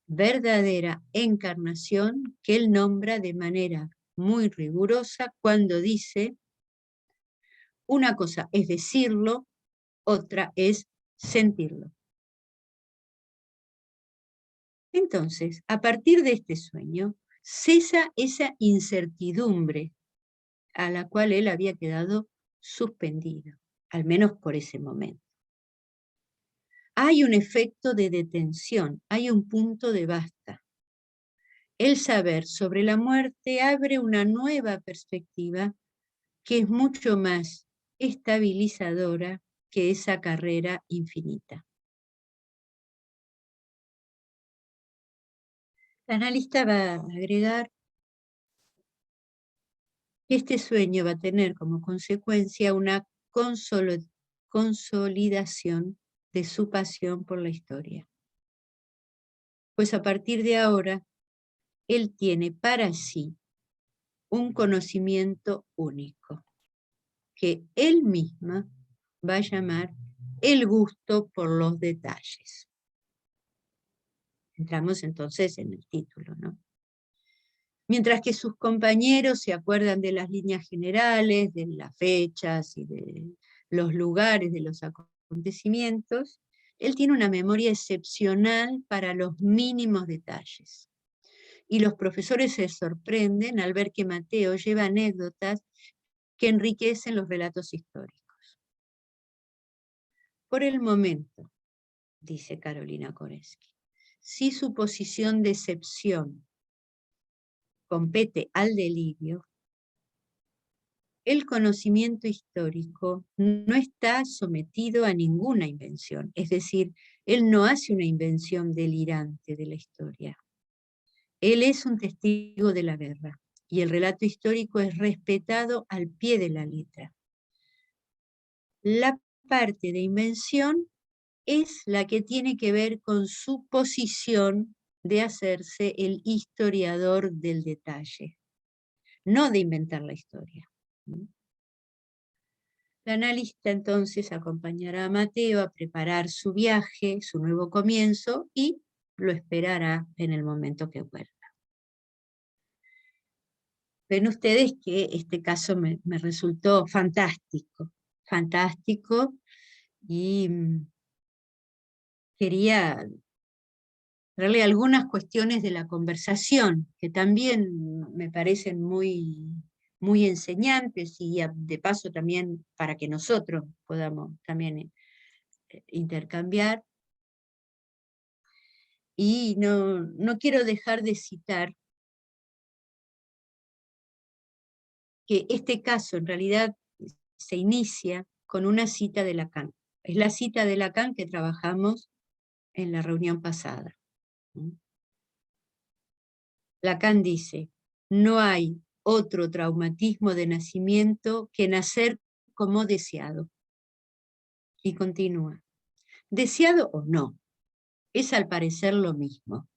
Verdadera encarnación que él nombra de manera muy rigurosa cuando dice, una cosa es decirlo, otra es sentirlo. Entonces, a partir de este sueño, cesa esa incertidumbre a la cual él había quedado suspendido, al menos por ese momento. Hay un efecto de detención, hay un punto de basta. El saber sobre la muerte abre una nueva perspectiva que es mucho más estabilizadora que esa carrera infinita. La analista va a agregar Este sueño va a tener como consecuencia una consolidación de su pasión por la historia. Pues a partir de ahora, él tiene para sí un conocimiento único, que él misma va a llamar el gusto por los detalles. Entramos entonces en el título, ¿no? Mientras que sus compañeros se acuerdan de las líneas generales, de las fechas y de los lugares de los acontecimientos, él tiene una memoria excepcional para los mínimos detalles. Y los profesores se sorprenden al ver que Mateo lleva anécdotas que enriquecen los relatos históricos. Por el momento, dice Carolina Koreski, si su posición de excepción compete al delirio, el conocimiento histórico no está sometido a ninguna invención, es decir, él no hace una invención delirante de la historia. Él es un testigo de la guerra, y el relato histórico es respetado al pie de la letra. La parte de invención es la que tiene que ver con su posición de hacerse el historiador del detalle, no de inventar la historia. La analista entonces acompañará a Mateo a preparar su viaje, su nuevo comienzo, y lo esperará en el momento que vuelva. Ven ustedes que este caso me resultó fantástico, y quería darle algunas cuestiones de la conversación, que también me parecen muy enseñantes, y de paso también para que nosotros podamos también intercambiar. Y no quiero dejar de citar que este caso en realidad se inicia con una cita de Lacan. Es la cita de Lacan que trabajamos en la reunión pasada. Lacan dice: no hay otro traumatismo de nacimiento que nacer como deseado. Y continúa: deseado o no, es al parecer lo mismo,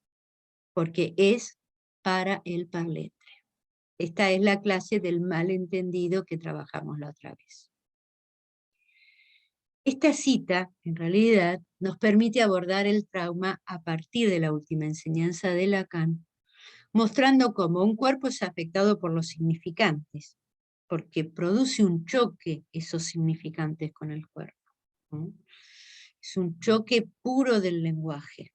porque es para el parler. Esta es la clase del malentendido que trabajamos la otra vez. Esta cita, en realidad, nos permite abordar el trauma a partir de la última enseñanza de Lacan, mostrando cómo un cuerpo es afectado por los significantes, porque produce un choque esos significantes con el cuerpo, ¿no? Es un choque puro del lenguaje.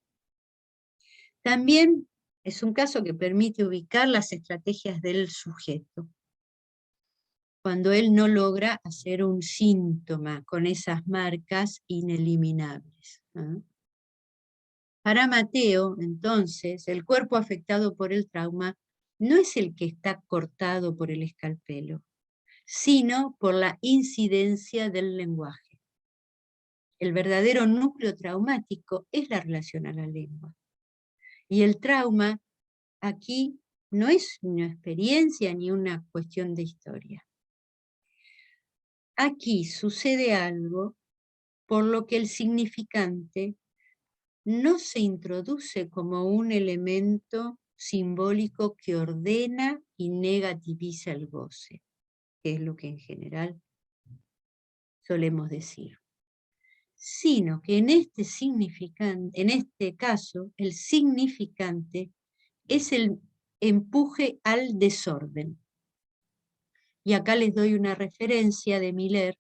También es un caso que permite ubicar las estrategias del sujeto, cuando él no logra hacer un síntoma con esas marcas ineliminables, ¿no? Para Mateo, entonces, el cuerpo afectado por el trauma no es el que está cortado por el escalpelo, sino por la incidencia del lenguaje. El verdadero núcleo traumático es la relación a la lengua. Y el trauma aquí no es una experiencia ni una cuestión de historia. Aquí sucede algo por lo que el significante no se introduce como un elemento simbólico que ordena y negativiza el goce, que es lo que en general solemos decir, sino que en este caso, el significante es el empuje al desorden. Y acá les doy una referencia de Miller,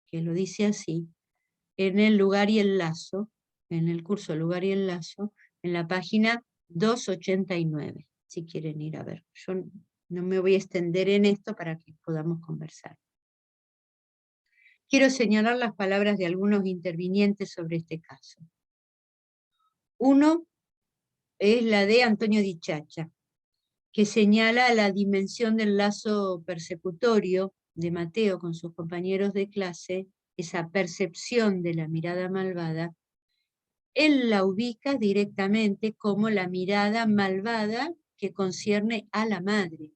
que lo dice así, en el lugar y el lazo, en el curso Lugar y el lazo, en la página 289, si quieren ir a ver. Yo no me voy a extender en esto para que podamos conversar. Quiero señalar las palabras de algunos intervinientes sobre este caso. Uno es la de Antonio Di Chacha, que señala la dimensión del lazo persecutorio de Mateo con sus compañeros de clase, esa percepción de la mirada malvada. Él la ubica directamente como la mirada malvada que concierne a la madre.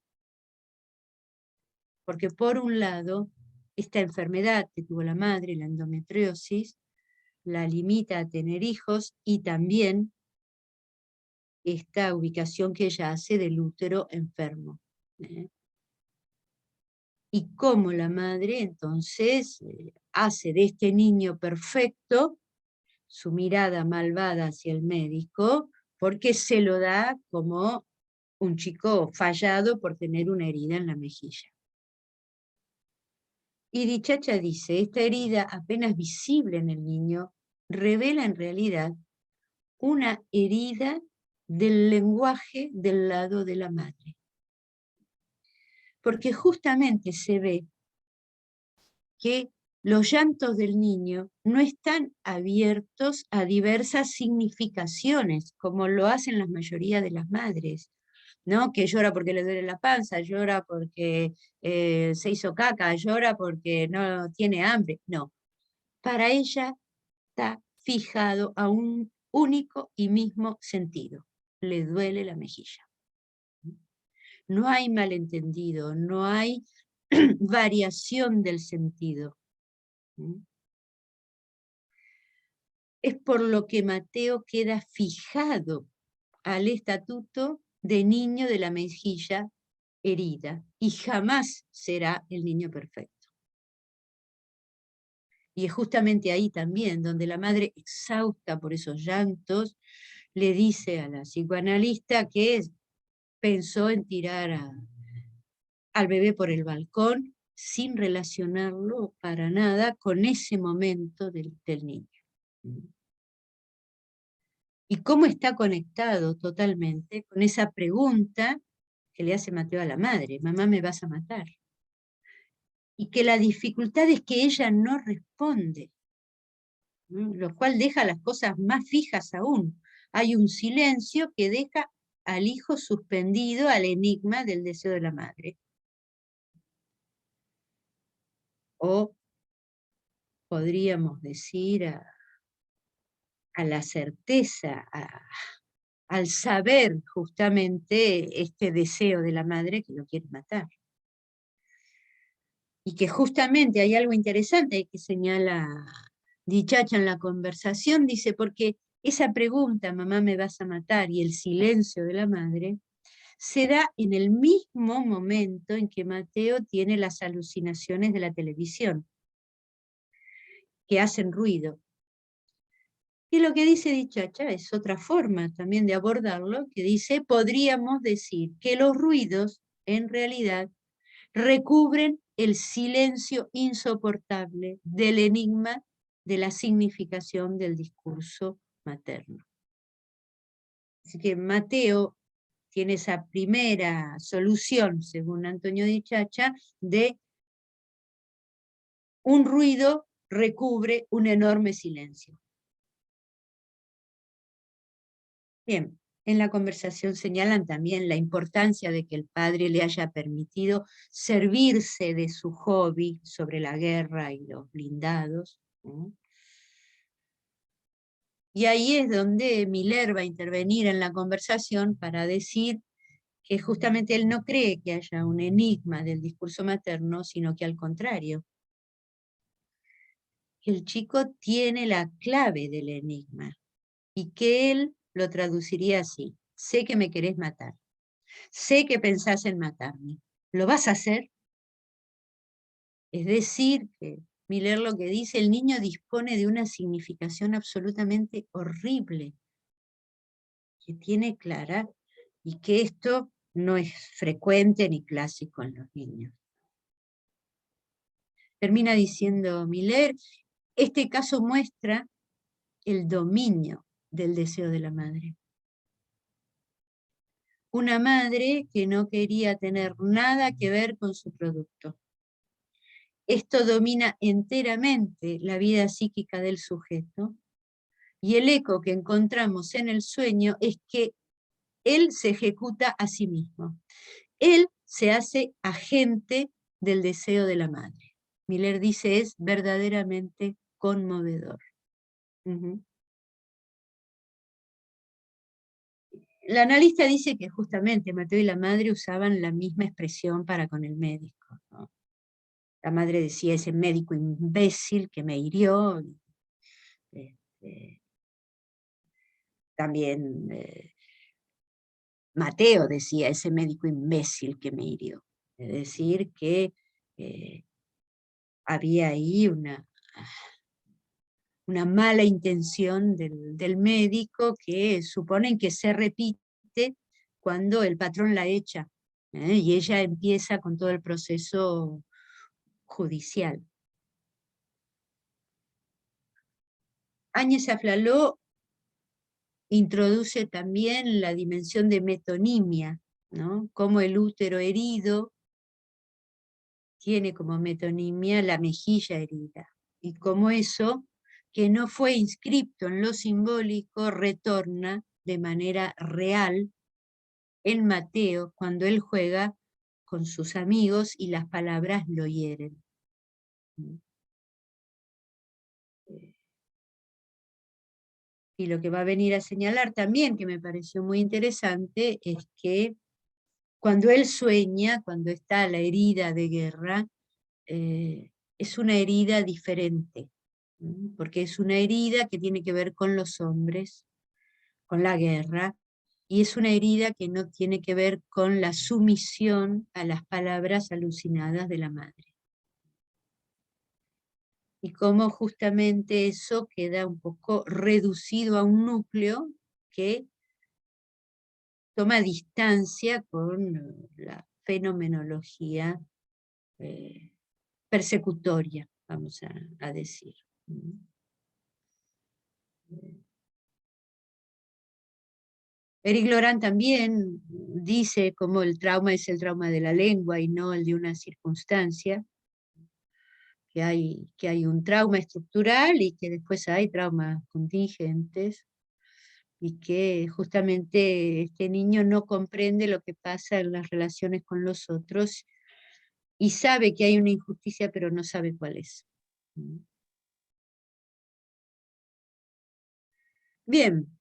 Porque por un lado, esta enfermedad que tuvo la madre, la endometriosis, la limita a tener hijos, y también esta ubicación que ella hace del útero enfermo. Y cómo la madre entonces hace de este niño perfecto su mirada malvada hacia el médico, porque se lo da como un chico fallado por tener una herida en la mejilla. Y Dichacha dice, esta herida apenas visible en el niño revela en realidad una herida del lenguaje del lado de la madre. Porque justamente se ve que los llantos del niño no están abiertos a diversas significaciones, como lo hacen la mayoría de las madres, ¿no? Que llora porque le duele la panza, llora porque se hizo caca, llora porque no tiene hambre. No, para ella está fijado a un único y mismo sentido: le duele la mejilla. No hay malentendido, no hay variación del sentido. Es por lo que Mateo queda fijado al estatuto de niño de la mejilla herida, y jamás será el niño perfecto. Y es justamente ahí también donde la madre, exhausta por esos llantos, le dice a la psicoanalista que pensó en tirar al bebé por el balcón, sin relacionarlo para nada con ese momento del niño. Y cómo está conectado totalmente con esa pregunta que le hace Mateo a la madre: mamá, ¿me vas a matar? Y que la dificultad es que ella no responde, lo cual deja las cosas más fijas aún. Hay un silencio que deja al hijo suspendido al enigma del deseo de la madre. O podríamos decir a la certeza, al saber justamente este deseo de la madre que lo quiere matar. Y que justamente hay algo interesante que señala Dichacha en la conversación, dice, porque esa pregunta, mamá, ¿me vas a matar?, y el silencio de la madre, se da en el mismo momento en que Mateo tiene las alucinaciones de la televisión, que hacen ruido. Y lo que dice Dichacha es otra forma también de abordarlo, que dice, podríamos decir que los ruidos, en realidad, recubren el silencio insoportable del enigma de la significación del discurso materno. Así que Mateo tiene esa primera solución, según Antonio Dichacha, de un ruido recubre un enorme silencio. Bien, en la conversación señalan también la importancia de que el padre le haya permitido servirse de su hobby sobre la guerra y los blindados, ¿no? Y ahí es donde Miller va a intervenir en la conversación para decir que justamente él no cree que haya un enigma del discurso materno, sino que al contrario, el chico tiene la clave del enigma, y que él lo traduciría así: sé que me querés matar, sé que pensás en matarme, ¿lo vas a hacer? Es decir, que Miller lo que dice, el niño dispone de una significación absolutamente horrible, que tiene clara, y que esto no es frecuente ni clásico en los niños. Termina diciendo Miller, este caso muestra el dominio del deseo de la madre. Una madre que no quería tener nada que ver con su producto. Esto domina enteramente la vida psíquica del sujeto, y el eco que encontramos en el sueño es que él se ejecuta a sí mismo. Él se hace agente del deseo de la madre. Miller dice, es verdaderamente conmovedor. La analista dice que justamente Mateo y la madre usaban la misma expresión para con el médico, ¿no? La madre decía, ese médico imbécil que me hirió. También Mateo decía, ese médico imbécil que me hirió. Es decir, que había ahí una mala intención del médico que suponen que se repite cuando el patrón la echa, y ella empieza con todo el proceso judicial. Áñez Aflaló introduce también la dimensión de metonimia, ¿no? Como el útero herido tiene como metonimia la mejilla herida, y como eso, que no fue inscripto en lo simbólico, retorna de manera real en Mateo cuando él juega con sus amigos y las palabras lo hieren. Y lo que va a venir a señalar también, que me pareció muy interesante, es que cuando él sueña, cuando está la herida de guerra, es una herida diferente, porque es una herida que tiene que ver con los hombres, con la guerra, y es una herida que no tiene que ver con la sumisión a las palabras alucinadas de la madre. Y cómo justamente eso queda un poco reducido a un núcleo que toma distancia con la fenomenología persecutoria, vamos a decir. Eric Laurent también dice cómo el trauma es el trauma de la lengua y no el de una circunstancia, que hay un trauma estructural y que después hay traumas contingentes, y que justamente este niño no comprende lo que pasa en las relaciones con los otros y sabe que hay una injusticia, pero no sabe cuál es. Bien.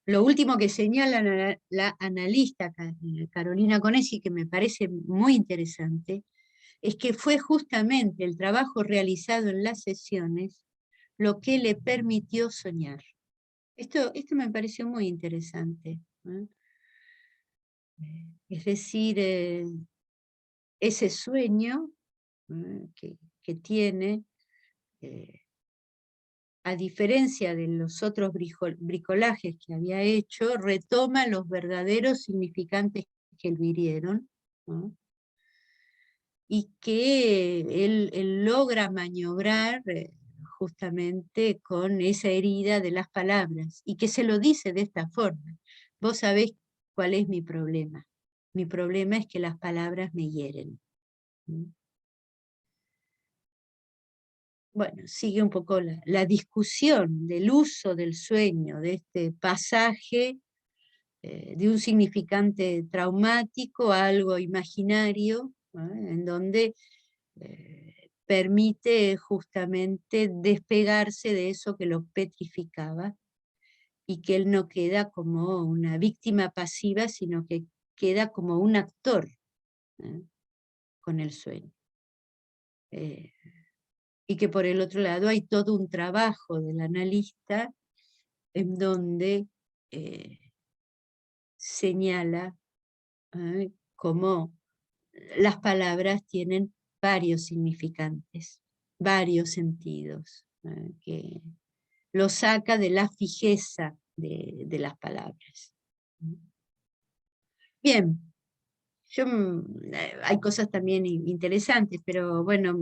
Lo último que señala la analista Carolina Conesi, que me parece muy interesante, es que fue justamente el trabajo realizado en las sesiones lo que le permitió soñar. Esto me pareció muy interesante, ¿eh? Es decir, ese sueño que tiene, a diferencia de los otros bricolajes que había hecho, retoma los verdaderos significantes que él vivieron, ¿no? Y que él logra maniobrar justamente con esa herida de las palabras, y que se lo dice de esta forma: vos sabés cuál es mi problema es que las palabras me hieren. Bueno, sigue un poco la discusión del uso del sueño, de este pasaje de un significante traumático a algo imaginario, ¿no? En donde permite justamente despegarse de eso que lo petrificaba, y que él no queda como una víctima pasiva, sino que queda como un actor, ¿eh? Con el sueño. Y que por el otro lado hay todo un trabajo del analista en donde señala cómo las palabras tienen varios significantes, varios sentidos, que lo saca de la fijeza de las palabras. Bien, hay cosas también interesantes, pero bueno,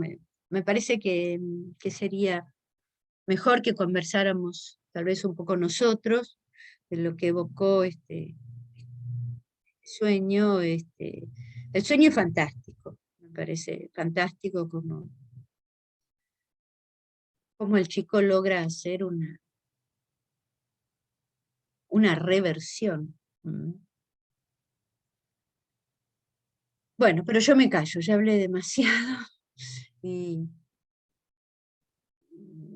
me parece que sería mejor que conversáramos tal vez un poco nosotros de lo que evocó este sueño. El sueño es fantástico, me parece fantástico como el chico logra hacer una reversión. Bueno, pero yo me callo, ya hablé demasiado y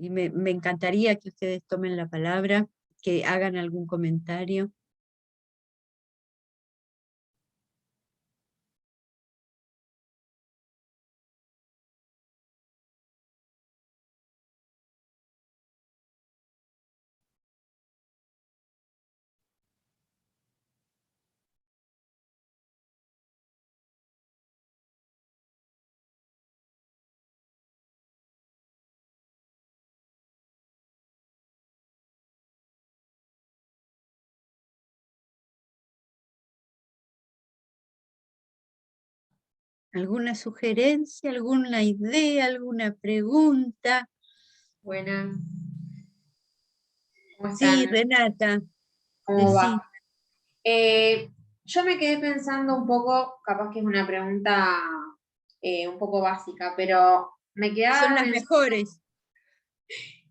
me encantaría que ustedes tomen la palabra, que hagan algún comentario. ¿Alguna sugerencia, alguna idea, alguna pregunta? Buenas. ¿Cómo Sí, están? Renata, ¿Cómo decí. va? Yo me quedé pensando un poco, capaz que es una pregunta un poco básica, pero me quedaba Son las pensando mejores.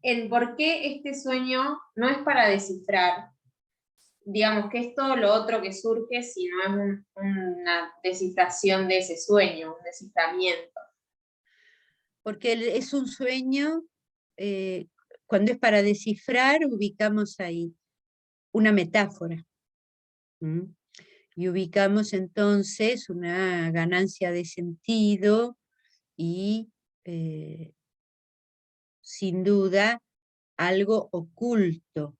en por qué este sueño no es para descifrar, digamos que es todo lo otro que surge, sino es una descifración de ese sueño, un desciframiento. Porque es un sueño, cuando es para descifrar, ubicamos ahí una metáfora. ¿Mm? Y ubicamos entonces una ganancia de sentido y, sin duda, algo oculto,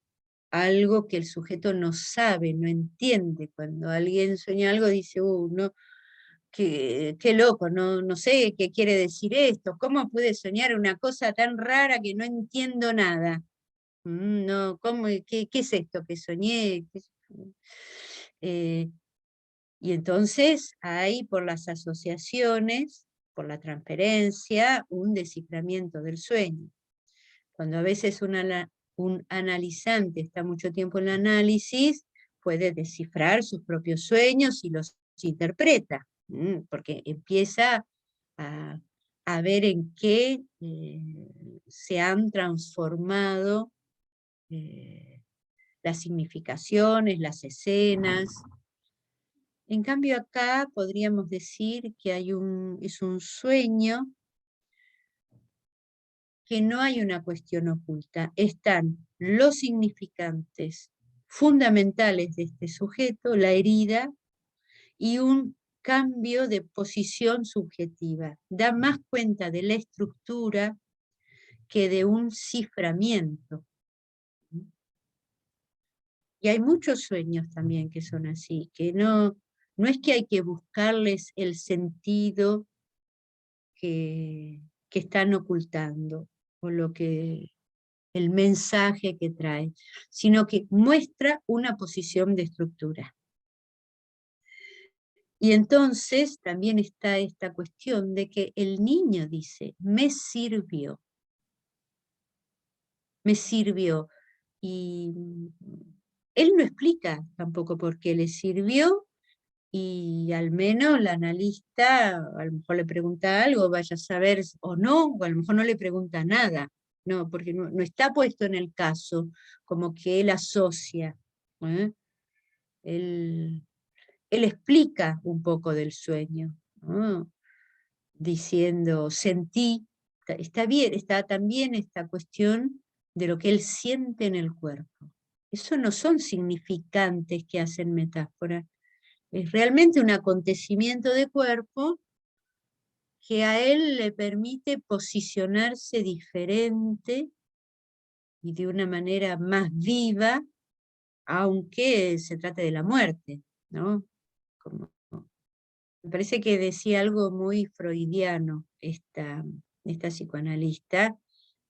algo que el sujeto no sabe, no entiende. Cuando alguien sueña algo, dice, no, qué loco, no sé qué quiere decir esto, ¿cómo pude soñar una cosa tan rara que no entiendo nada? No, qué es esto que soñé? Eh, y entonces hay por las asociaciones, por la transferencia, un desciframiento del sueño. Cuando a veces un analizante está mucho tiempo en el análisis, puede descifrar sus propios sueños y los interpreta, porque empieza a, a ver en qué se han transformado las significaciones, las escenas. En cambio acá podríamos decir que es un sueño que no hay una cuestión oculta, están los significantes fundamentales de este sujeto, la herida, y un cambio de posición subjetiva. Da más cuenta de la estructura que de un ciframiento. Y hay muchos sueños también que son así, que no es que hay que buscarles el sentido que están ocultando, o el mensaje que trae, sino que muestra una posición de estructura. Y entonces también está esta cuestión de que el niño dice, me sirvió, y él no explica tampoco por qué le sirvió, y al menos la analista a lo mejor le pregunta algo, vaya a saber o no, o a lo mejor no le pregunta nada, no, porque no está puesto en el caso, como que él asocia. ¿Eh? Él explica un poco del sueño, ¿no? Diciendo, sentí, está bien, está también esta cuestión de lo que él siente en el cuerpo. Eso no son significantes que hacen metáfora, es realmente un acontecimiento de cuerpo que a él le permite posicionarse diferente y de una manera más viva, aunque se trate de la muerte, ¿no? Me parece que decía algo muy freudiano esta psicoanalista,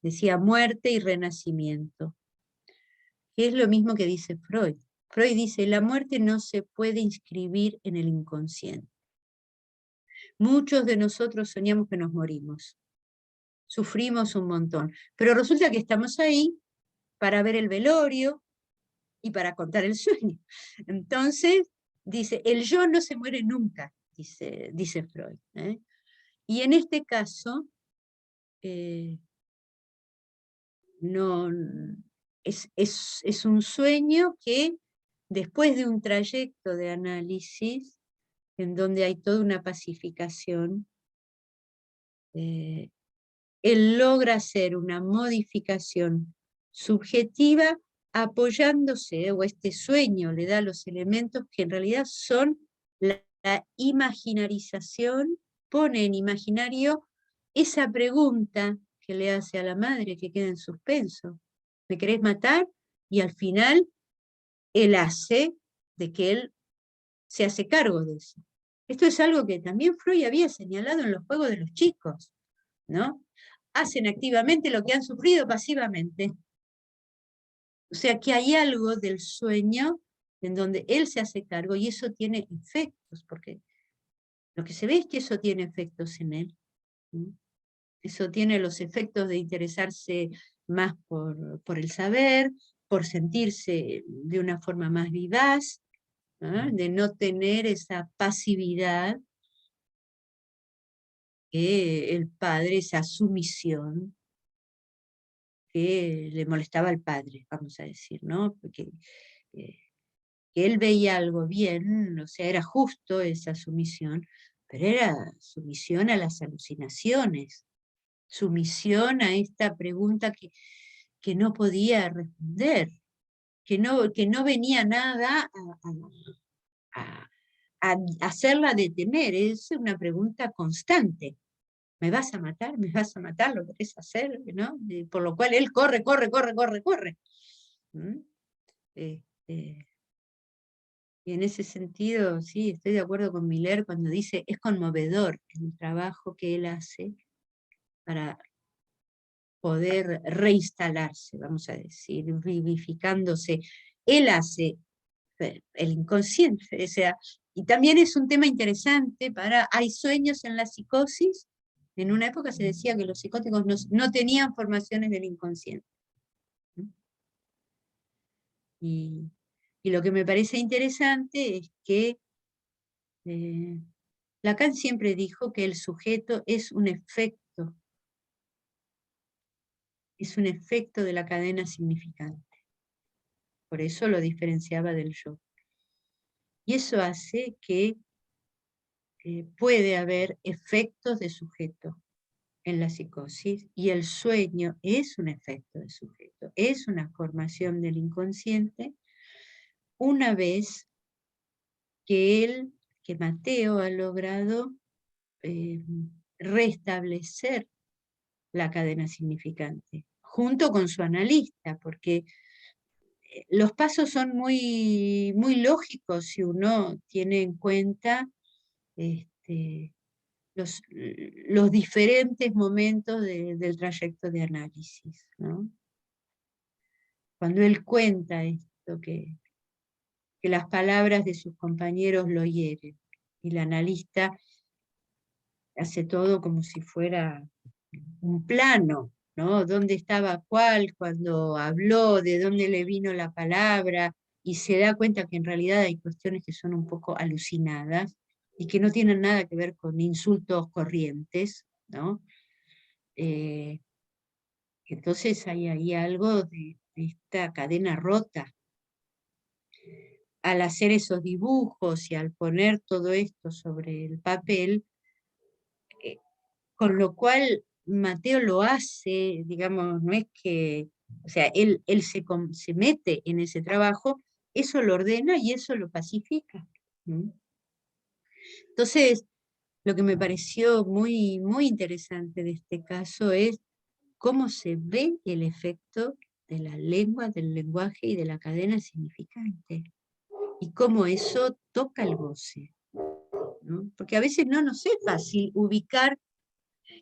decía muerte y renacimiento, que es lo mismo que dice Freud. Freud dice, la muerte no se puede inscribir en el inconsciente. Muchos de nosotros soñamos que nos morimos, sufrimos un montón, pero resulta que estamos ahí para ver el velorio y para contar el sueño. Entonces, dice, el yo no se muere nunca, dice Freud. Y en este caso, no, es un sueño que después de un trayecto de análisis, en donde hay toda una pacificación, él logra hacer una modificación subjetiva apoyándose, o este sueño le da los elementos que en realidad son la imaginarización, pone en imaginario esa pregunta que le hace a la madre que queda en suspenso. ¿Me querés matar? Y al final él hace de que él se hace cargo de eso. Esto es algo que también Freud había señalado en los juegos de los chicos, ¿no? Hacen activamente lo que han sufrido pasivamente. O sea que hay algo del sueño en donde él se hace cargo y eso tiene efectos, porque lo que se ve es que eso tiene efectos en él. Eso tiene los efectos de interesarse más por el saber, por sentirse de una forma más vivaz, de no tener esa pasividad que el padre, esa sumisión que le molestaba al padre, vamos a decir, ¿no? Porque que él veía algo bien, o sea, era justo esa sumisión, pero era sumisión a las alucinaciones, sumisión a esta pregunta que no podía responder, que no venía nada a hacerla detener, es una pregunta constante. ¿Me vas a matar? ¿Me vas a matar? ¿Lo querés hacer? ¿No? Por lo cual él corre, corre, corre, corre, corre. Y en ese sentido, sí, estoy de acuerdo con Miller cuando dice, es conmovedor el trabajo que él hace para poder reinstalarse, vamos a decir, vivificándose. Él hace el inconsciente, o sea, y también es un tema interesante hay sueños en la psicosis. En una época se decía que los psicóticos no tenían formaciones del inconsciente. Y lo que me parece interesante es que Lacan siempre dijo que el sujeto es un efecto de la cadena significante. Por eso lo diferenciaba del yo. Y eso hace que puede haber efectos de sujeto en la psicosis, y el sueño es un efecto de sujeto, es una formación del inconsciente, una vez que Mateo ha logrado restablecer la cadena significante, junto con su analista, porque los pasos son muy, muy lógicos si uno tiene en cuenta los diferentes momentos del trayecto de análisis, ¿no? Cuando él cuenta esto, que las palabras de sus compañeros lo hieren, y el analista hace todo como si fuera un plano, ¿no? ¿Dónde estaba cuál cuando habló? ¿De dónde le vino la palabra? Y se da cuenta que en realidad hay cuestiones que son un poco alucinadas y que no tienen nada que ver con insultos corrientes, ¿no? Entonces hay ahí algo de esta cadena rota. Al hacer esos dibujos y al poner todo esto sobre el papel, con lo cual Mateo lo hace, digamos, no es que, o sea, él se mete en ese trabajo, eso lo ordena y eso lo pacifica. Entonces, lo que me pareció muy, muy interesante de este caso es cómo se ve el efecto de la lengua, del lenguaje y de la cadena significante, y cómo eso toca el goce, ¿no? Porque a veces no nos es fácil ubicar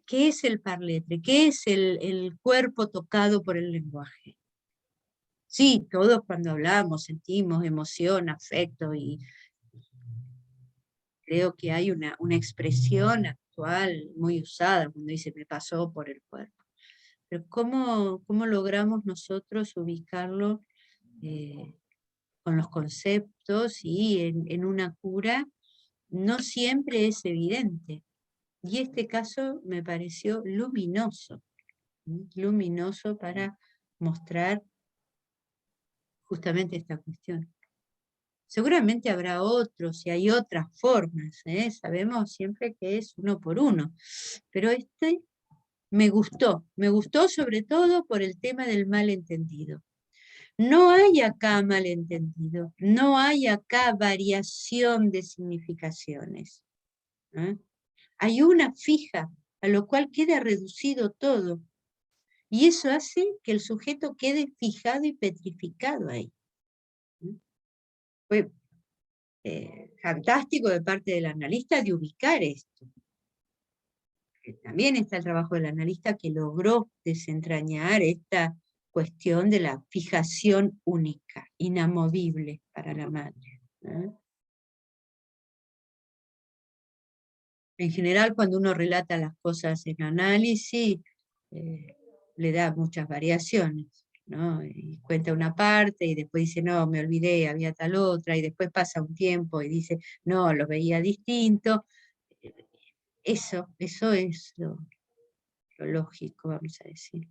qué es el parletre, qué es el cuerpo tocado por el lenguaje. Sí, todos cuando hablamos sentimos emoción, afecto, y creo que hay una expresión actual muy usada cuando dice me pasó por el cuerpo. Pero ¿cómo logramos nosotros ubicarlo con los conceptos y en una cura? No siempre es evidente. Y este caso me pareció luminoso para mostrar justamente esta cuestión. Seguramente habrá otros y hay otras formas, sabemos siempre que es uno por uno, pero este me gustó sobre todo por el tema del malentendido. No hay acá malentendido, no hay acá variación de significaciones. Hay una fija, a lo cual queda reducido todo. Y eso hace que el sujeto quede fijado y petrificado ahí. Fue fantástico de parte del analista de ubicar esto. También está el trabajo del analista que logró desentrañar esta cuestión de la fijación única, inamovible para la madre. En general, cuando uno relata las cosas en análisis, le da muchas variaciones, ¿no? Y cuenta una parte y después dice, no, me olvidé, había tal otra, y después pasa un tiempo y dice, no, lo veía distinto. Eso es lo lógico, vamos a decir.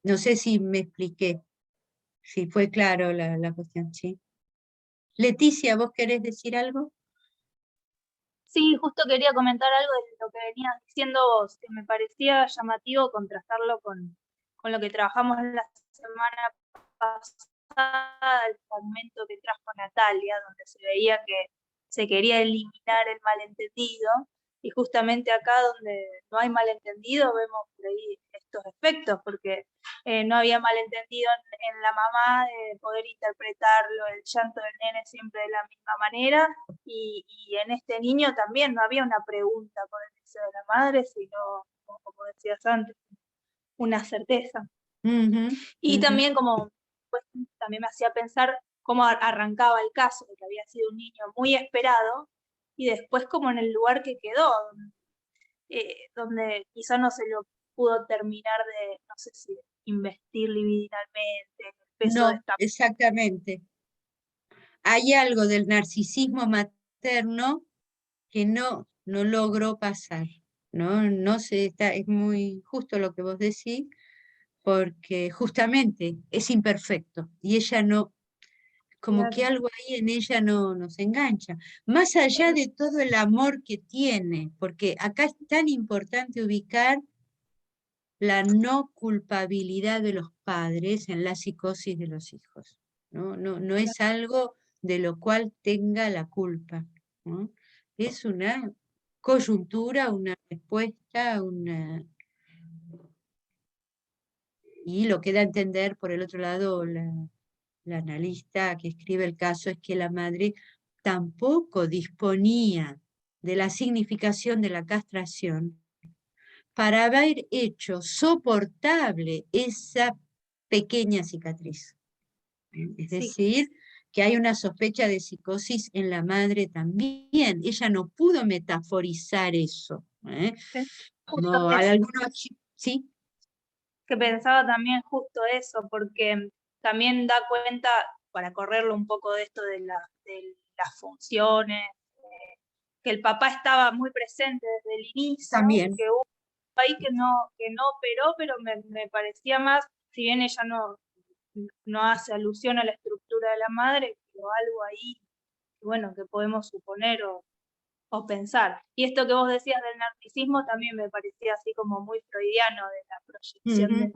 No sé si me expliqué, si fue claro la cuestión, ¿sí? Leticia, ¿vos querés decir algo? Sí, justo quería comentar algo de lo que venías diciendo vos, que me parecía llamativo contrastarlo con lo que trabajamos la semana pasada, el fragmento que trajo Natalia, donde se veía que se quería eliminar el malentendido, y justamente acá donde no hay malentendido vemos por ahí estos efectos, porque no había malentendido en la mamá de poder interpretarlo, el llanto del nene siempre de la misma manera, y en este niño también no había una pregunta por el deseo de la madre, sino, como decías antes, una certeza. Y también pues, también me hacía pensar cómo arrancaba el caso, de que había sido un niño muy esperado, y después como en el lugar que quedó, donde quizá no se lo pudo terminar de, no sé si investir libidinalmente, el peso de No, esta... exactamente. Hay algo del narcisismo materno que no logró pasar, ¿no? No se está, es muy justo lo que vos decís, porque justamente es imperfecto, y ella no, como que algo ahí en ella no nos engancha, más allá de todo el amor que tiene, porque acá es tan importante ubicar la no culpabilidad de los padres en la psicosis de los hijos, no es algo de lo cual tenga la culpa, ¿no? Es una coyuntura, una respuesta, y lo que da a entender, por el otro lado, la analista que escribe el caso, es que la madre tampoco disponía de la significación de la castración para haber hecho soportable esa pequeña cicatriz. Es decir, que hay una sospecha de psicosis en la madre también. Ella no pudo metaforizar eso. Justo ¿sí? que pensaba también justo eso, porque también da cuenta, para correrlo un poco de esto de las funciones, que el papá estaba muy presente desde el inicio, También. que hubo ahí que no operó, pero me parecía más, si bien ella no hace alusión a la estructura de la madre, pero algo ahí, bueno, que podemos suponer o pensar. Y esto que vos decías del narcisismo también me parecía así como muy freudiano, de la proyección del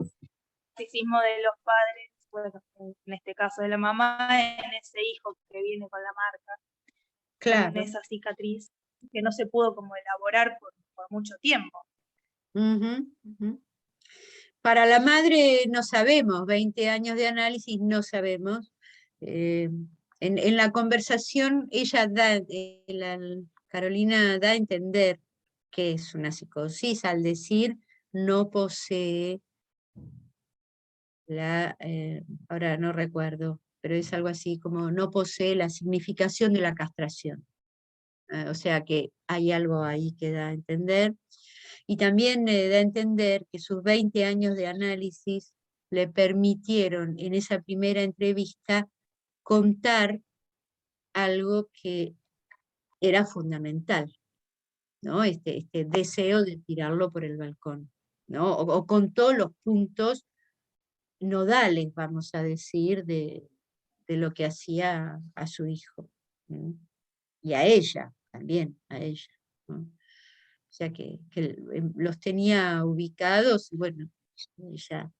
narcisismo de los padres, bueno, en este caso de la mamá, en ese hijo que viene con la marca, claro, en esa cicatriz que no se pudo como elaborar por mucho tiempo. Para la madre no sabemos, 20 años de análisis no sabemos. En la conversación ella Carolina da a entender que es una psicosis al decir no posee ahora no recuerdo, pero es algo así como no posee la significación de la castración. O sea que hay algo ahí que da a entender. Y también da a entender que sus 20 años de análisis le permitieron en esa primera entrevista contar algo que era fundamental, ¿no? Este deseo de tirarlo por el balcón, ¿no? O contó los puntos nodales, vamos a decir, de lo que hacía a su hijo, ¿no? Y a ella, también a ella, ¿no? O sea que los tenía ubicados, y bueno, ya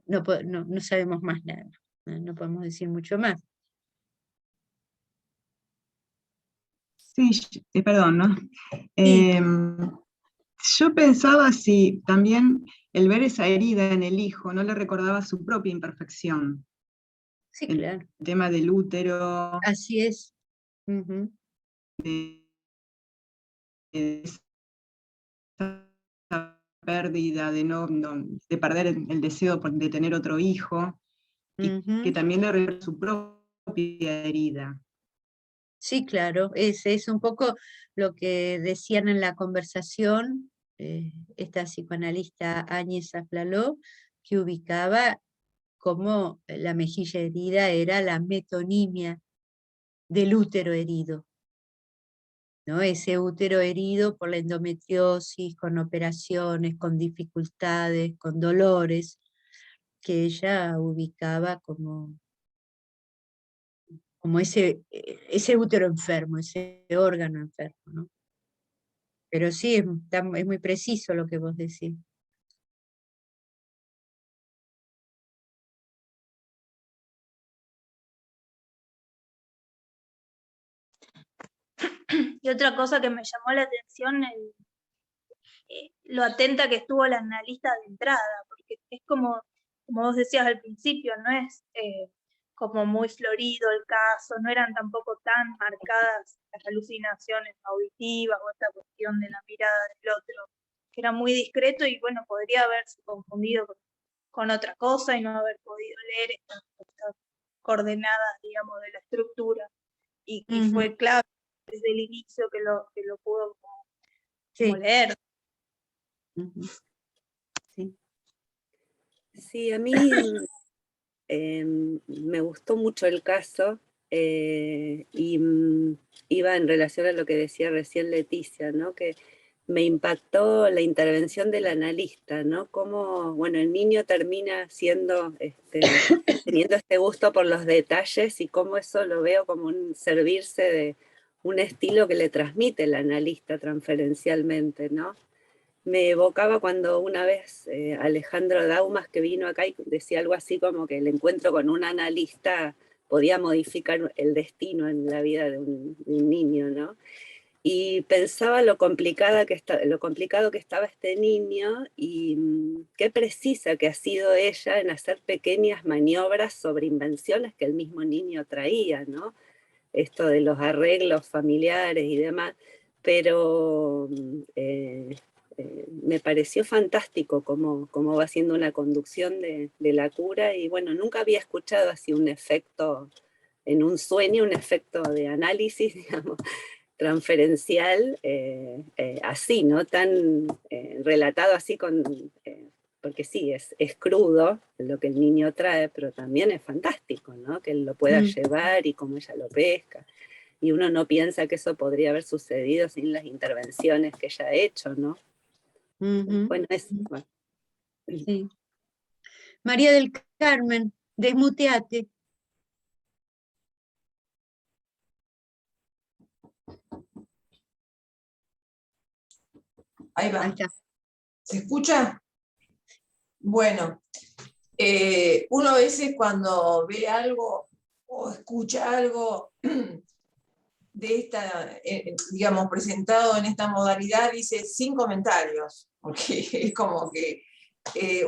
no sabemos más nada, no podemos decir mucho más. Sí, perdón, ¿no? Sí. Yo pensaba si también el ver esa herida en el hijo no le recordaba su propia imperfección. Sí, el claro. tema del útero. Así es. De esa pérdida, de perder el deseo de tener otro hijo, y que también le recuerda su propia herida. Sí, claro, es un poco lo que decían en la conversación, esta psicoanalista Áñez Aflaló, que ubicaba cómo la mejilla herida era la metonimia del útero herido, ¿no? Ese útero herido por la endometriosis, con operaciones, con dificultades, con dolores, que ella ubicaba como ese útero enfermo, ese órgano enfermo, ¿no? Pero sí, es muy preciso lo que vos decís. Y otra cosa que me llamó la atención, lo atenta que estuvo la analista de entrada, porque es como vos decías al principio, no es como muy florido el caso, no eran tampoco tan marcadas las alucinaciones auditivas o esta cuestión de la mirada del otro, que era muy discreto y bueno, podría haberse confundido con otra cosa y no haber podido leer estas coordenadas, digamos, de la estructura. Y fue clave desde el inicio que lo pudo como leer. Sí. Sí, a mí me gustó mucho el caso y iba en relación a lo que decía recién Leticia, ¿no? Que me impactó la intervención del analista, ¿no? Cómo, bueno, el niño termina siendo, teniendo este gusto por los detalles y cómo eso lo veo como un servirse de un estilo que le transmite el analista transferencialmente, ¿no? Me evocaba cuando una vez Alejandro Daumas, que vino acá y decía algo así como que el encuentro con un analista podía modificar el destino en la vida de un niño, ¿no? Y pensaba lo complicado que estaba este niño y qué precisa que ha sido ella en hacer pequeñas maniobras sobre invenciones que el mismo niño traía, ¿no? Esto de los arreglos familiares y demás, pero me pareció fantástico cómo va haciendo una conducción de la cura y bueno, nunca había escuchado así un efecto en un sueño, un efecto de análisis, digamos, transferencial, así, ¿no? Tan relatado así porque sí, es crudo lo que el niño trae, pero también es fantástico, ¿no? Que él lo pueda llevar y cómo ella lo pesca. Y uno no piensa que eso podría haber sucedido sin las intervenciones que ella ha hecho, ¿no? Bueno, eso. Bueno. Sí. María del Carmen, desmuteate. Ahí va. Ahí está. ¿Se escucha? Bueno, uno a veces cuando ve algo o escucha algo de esta, digamos, presentado en esta modalidad, dice sin comentarios, porque es como que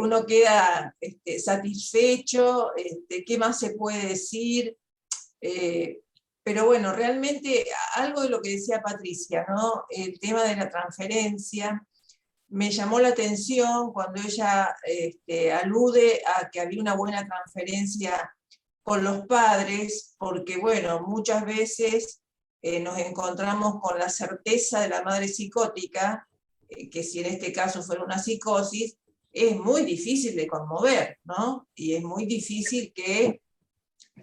uno queda satisfecho, ¿qué más se puede decir? Pero bueno, realmente algo de lo que decía Patricia, ¿no? El tema de la transferencia, me llamó la atención cuando ella alude a que había una buena transferencia con los padres, porque bueno, muchas veces nos encontramos con la certeza de la madre psicótica, que si en este caso fuera una psicosis, es muy difícil de conmover, ¿no? Y es muy difícil que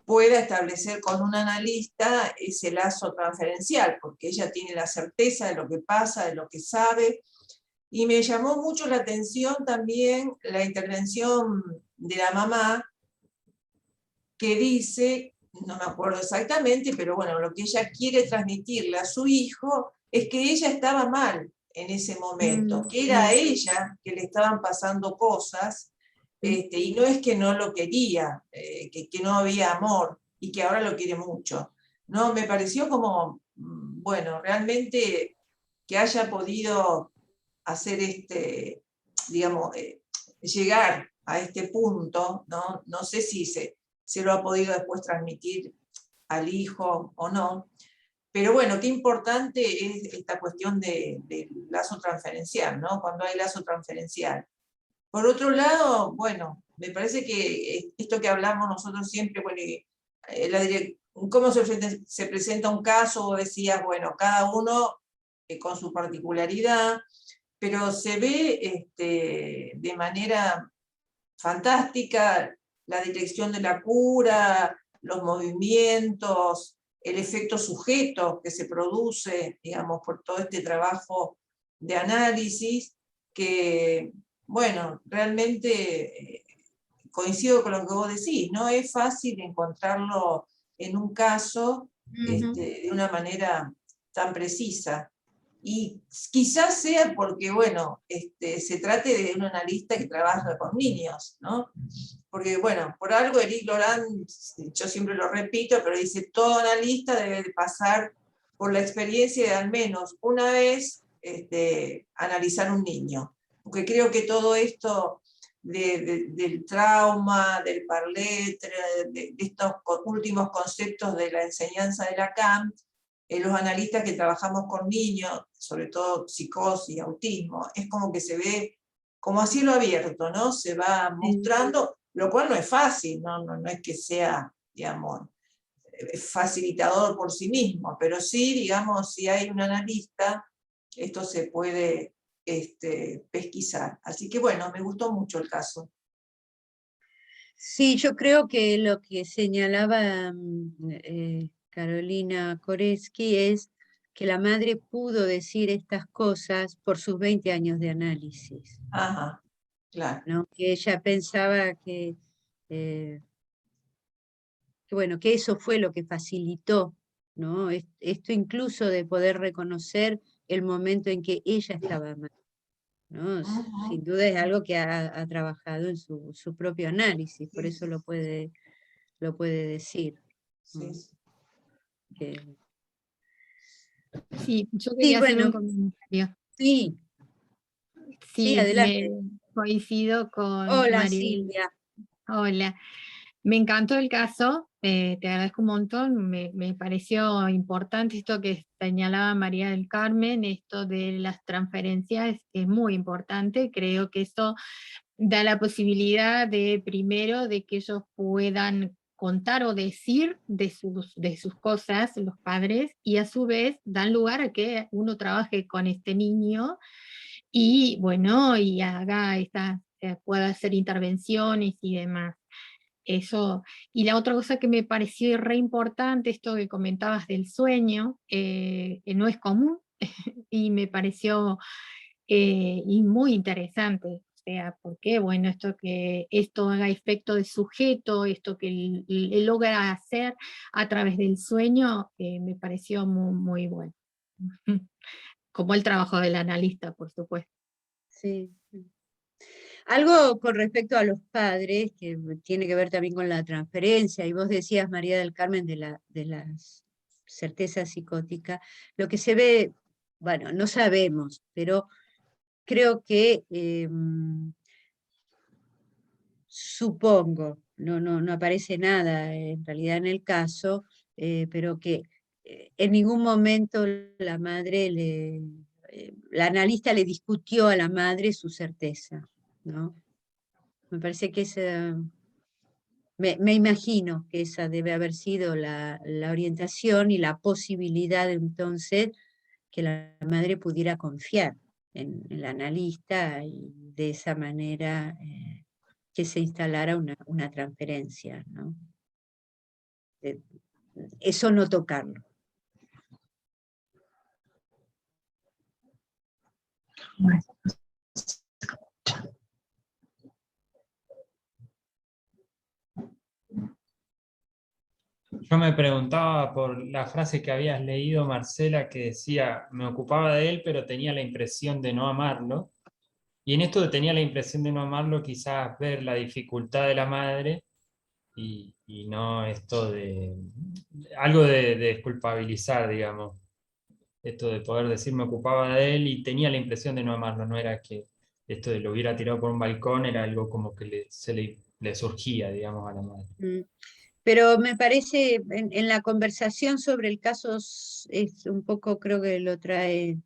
pueda establecer con un analista ese lazo transferencial, porque ella tiene la certeza de lo que pasa, de lo que sabe. Y me llamó mucho la atención también la intervención de la mamá, que dice, no me acuerdo exactamente, pero bueno, lo que ella quiere transmitirle a su hijo es que ella estaba mal en ese momento, que era a ella que le estaban pasando cosas, y no es que no lo quería, que no había amor, y que ahora lo quiere mucho. No, me pareció como, bueno, realmente que haya podido hacer digamos, llegar a este punto, ¿no? No sé si se lo ha podido después transmitir al hijo o no, pero bueno, qué importante es esta cuestión del lazo transferencial, ¿no? Cuando hay lazo transferencial. Por otro lado, bueno, me parece que esto que hablamos nosotros siempre, bueno, cómo se presenta un caso, vos decías, bueno, cada uno con su particularidad, pero se ve de manera fantástica la dirección de la cura, los movimientos, el efecto sujeto que se produce, digamos, por todo este trabajo de análisis, que, bueno, realmente coincido con lo que vos decís, no es fácil encontrarlo en un caso de una manera tan precisa. Y quizás sea porque, bueno, se trate de un analista que trabaja con niños, ¿no? Porque, bueno, por algo Eric Laurent, yo siempre lo repito, pero dice, todo analista debe de pasar por la experiencia de al menos una vez analizar un niño. Porque creo que todo esto del trauma, del parler-lettre, de estos últimos conceptos de la enseñanza de Lacan, los analistas que trabajamos con niños, sobre todo psicosis, autismo, es como que se ve como a cielo abierto, ¿no? Se va mostrando, lo cual no es fácil, no es que sea, digamos, facilitador por sí mismo, pero sí, digamos, si hay un analista, esto se puede pesquisar. Así que bueno, me gustó mucho el caso. Sí, yo creo que lo que señalaba Carolina Koreski es que la madre pudo decir estas cosas por sus 20 años de análisis. Ajá, claro. ¿No? Que ella pensaba bueno, que eso fue lo que facilitó, ¿no? Esto incluso de poder reconocer el momento en que ella estaba mal, ¿no? Sin duda es algo que ha trabajado en su propio análisis, por eso lo puede decir. Sí. Sí, yo Sí, quería hacer un bueno, comentario. sí, Sí, adelante. coincido con Hola, María. Silvia. Hola, me encantó el caso, te agradezco un montón, me pareció importante esto que señalaba María del Carmen, esto de las transferencias es muy importante, creo que eso da la posibilidad de, primero, de que ellos puedan contar o decir de sus cosas, los padres, y a su vez dan lugar a que uno trabaje con este niño, y bueno, y pueda hacer intervenciones y demás. Eso, y la otra cosa que me pareció re importante, esto que comentabas del sueño, que no es común, y me pareció y muy interesante. O sea, porque bueno, esto haga efecto de sujeto, esto que él logra hacer a través del sueño, me pareció muy, muy bueno. Como el trabajo del analista, por supuesto. Sí. Algo con respecto a los padres, que tiene que ver también con la transferencia, y vos decías, María del Carmen, de la certeza psicótica, lo que se ve, bueno, no sabemos, pero creo que supongo, no aparece nada en realidad en el caso, pero que en ningún momento la madre la analista le discutió a la madre su certeza, ¿no? Me parece que me imagino que esa debe haber sido la orientación y la posibilidad de entonces que la madre pudiera confiar en el analista y de esa manera que se instalara una transferencia, ¿no? Eso no tocarlo. Yo me preguntaba por la frase que habías leído, Marcela, que decía, me ocupaba de él, pero tenía la impresión de no amarlo. Y en esto de tenía la impresión de no amarlo, quizás ver la dificultad de la madre y no esto de algo de desculpabilizar, digamos. Esto de poder decir me ocupaba de él y tenía la impresión de no amarlo, no era que esto de lo hubiera tirado por un balcón, era algo como que le surgía, digamos, a la madre. Pero me parece, en la conversación sobre el caso, es un poco, creo que lo trae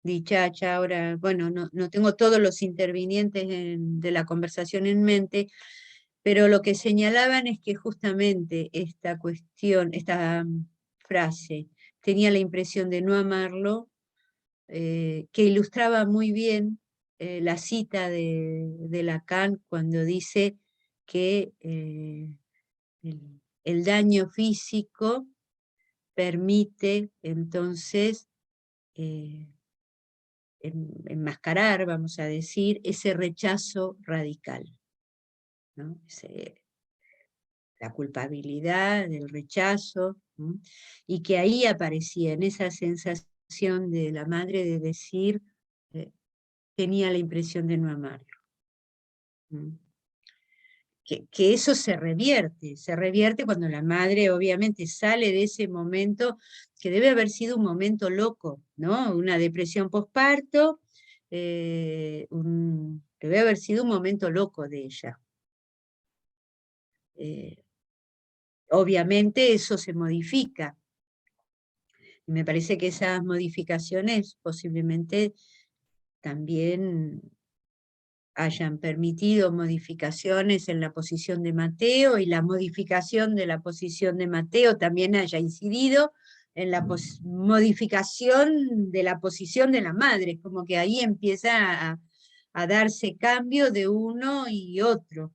Dichacha ahora, bueno, no tengo todos los intervinientes de la conversación en mente, Pero lo que señalaban es que justamente esta cuestión, esta frase, tenía la impresión de no amarlo, que ilustraba muy bien la cita de Lacan cuando dice que el daño físico permite entonces enmascarar, vamos a decir, ese rechazo radical, ¿no? La culpabilidad, el rechazo, ¿no? Y que ahí aparecía en esa sensación de la madre de decir, tenía la impresión de no amarlo. ¿No? Que eso se revierte cuando la madre obviamente sale de ese momento, que debe haber sido un momento loco, ¿no? Una depresión posparto, debe haber sido un momento loco de ella. Obviamente eso se modifica, y me parece que esas modificaciones posiblemente también hayan permitido modificaciones en la posición de Mateo, y la modificación de la posición de Mateo también haya incidido en la modificación de la posición de la madre, como que ahí empieza a darse cambio de uno y otro.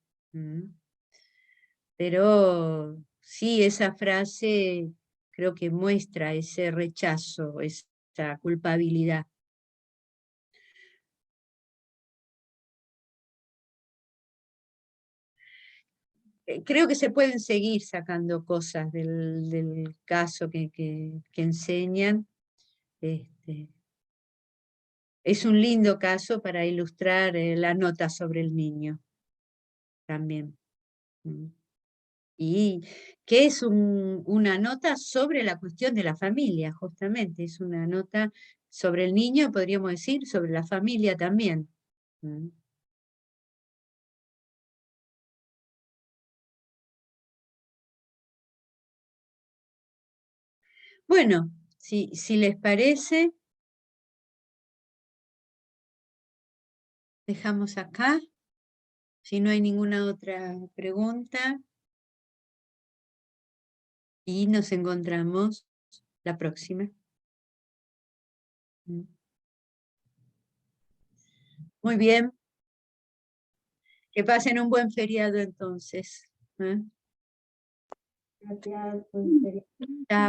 Pero sí, esa frase creo que muestra ese rechazo, esa culpabilidad. Creo que se pueden seguir sacando cosas del caso que enseñan. Es un lindo caso para ilustrar la nota sobre el niño también. Y que es una nota sobre la cuestión de la familia, justamente. Es una nota sobre el niño, podríamos decir, sobre la familia también. Bueno, si les parece, dejamos acá. Si no hay ninguna otra pregunta. Y nos encontramos la próxima. Muy bien. Que pasen un buen feriado entonces. Gracias. Buen feriado. Chao.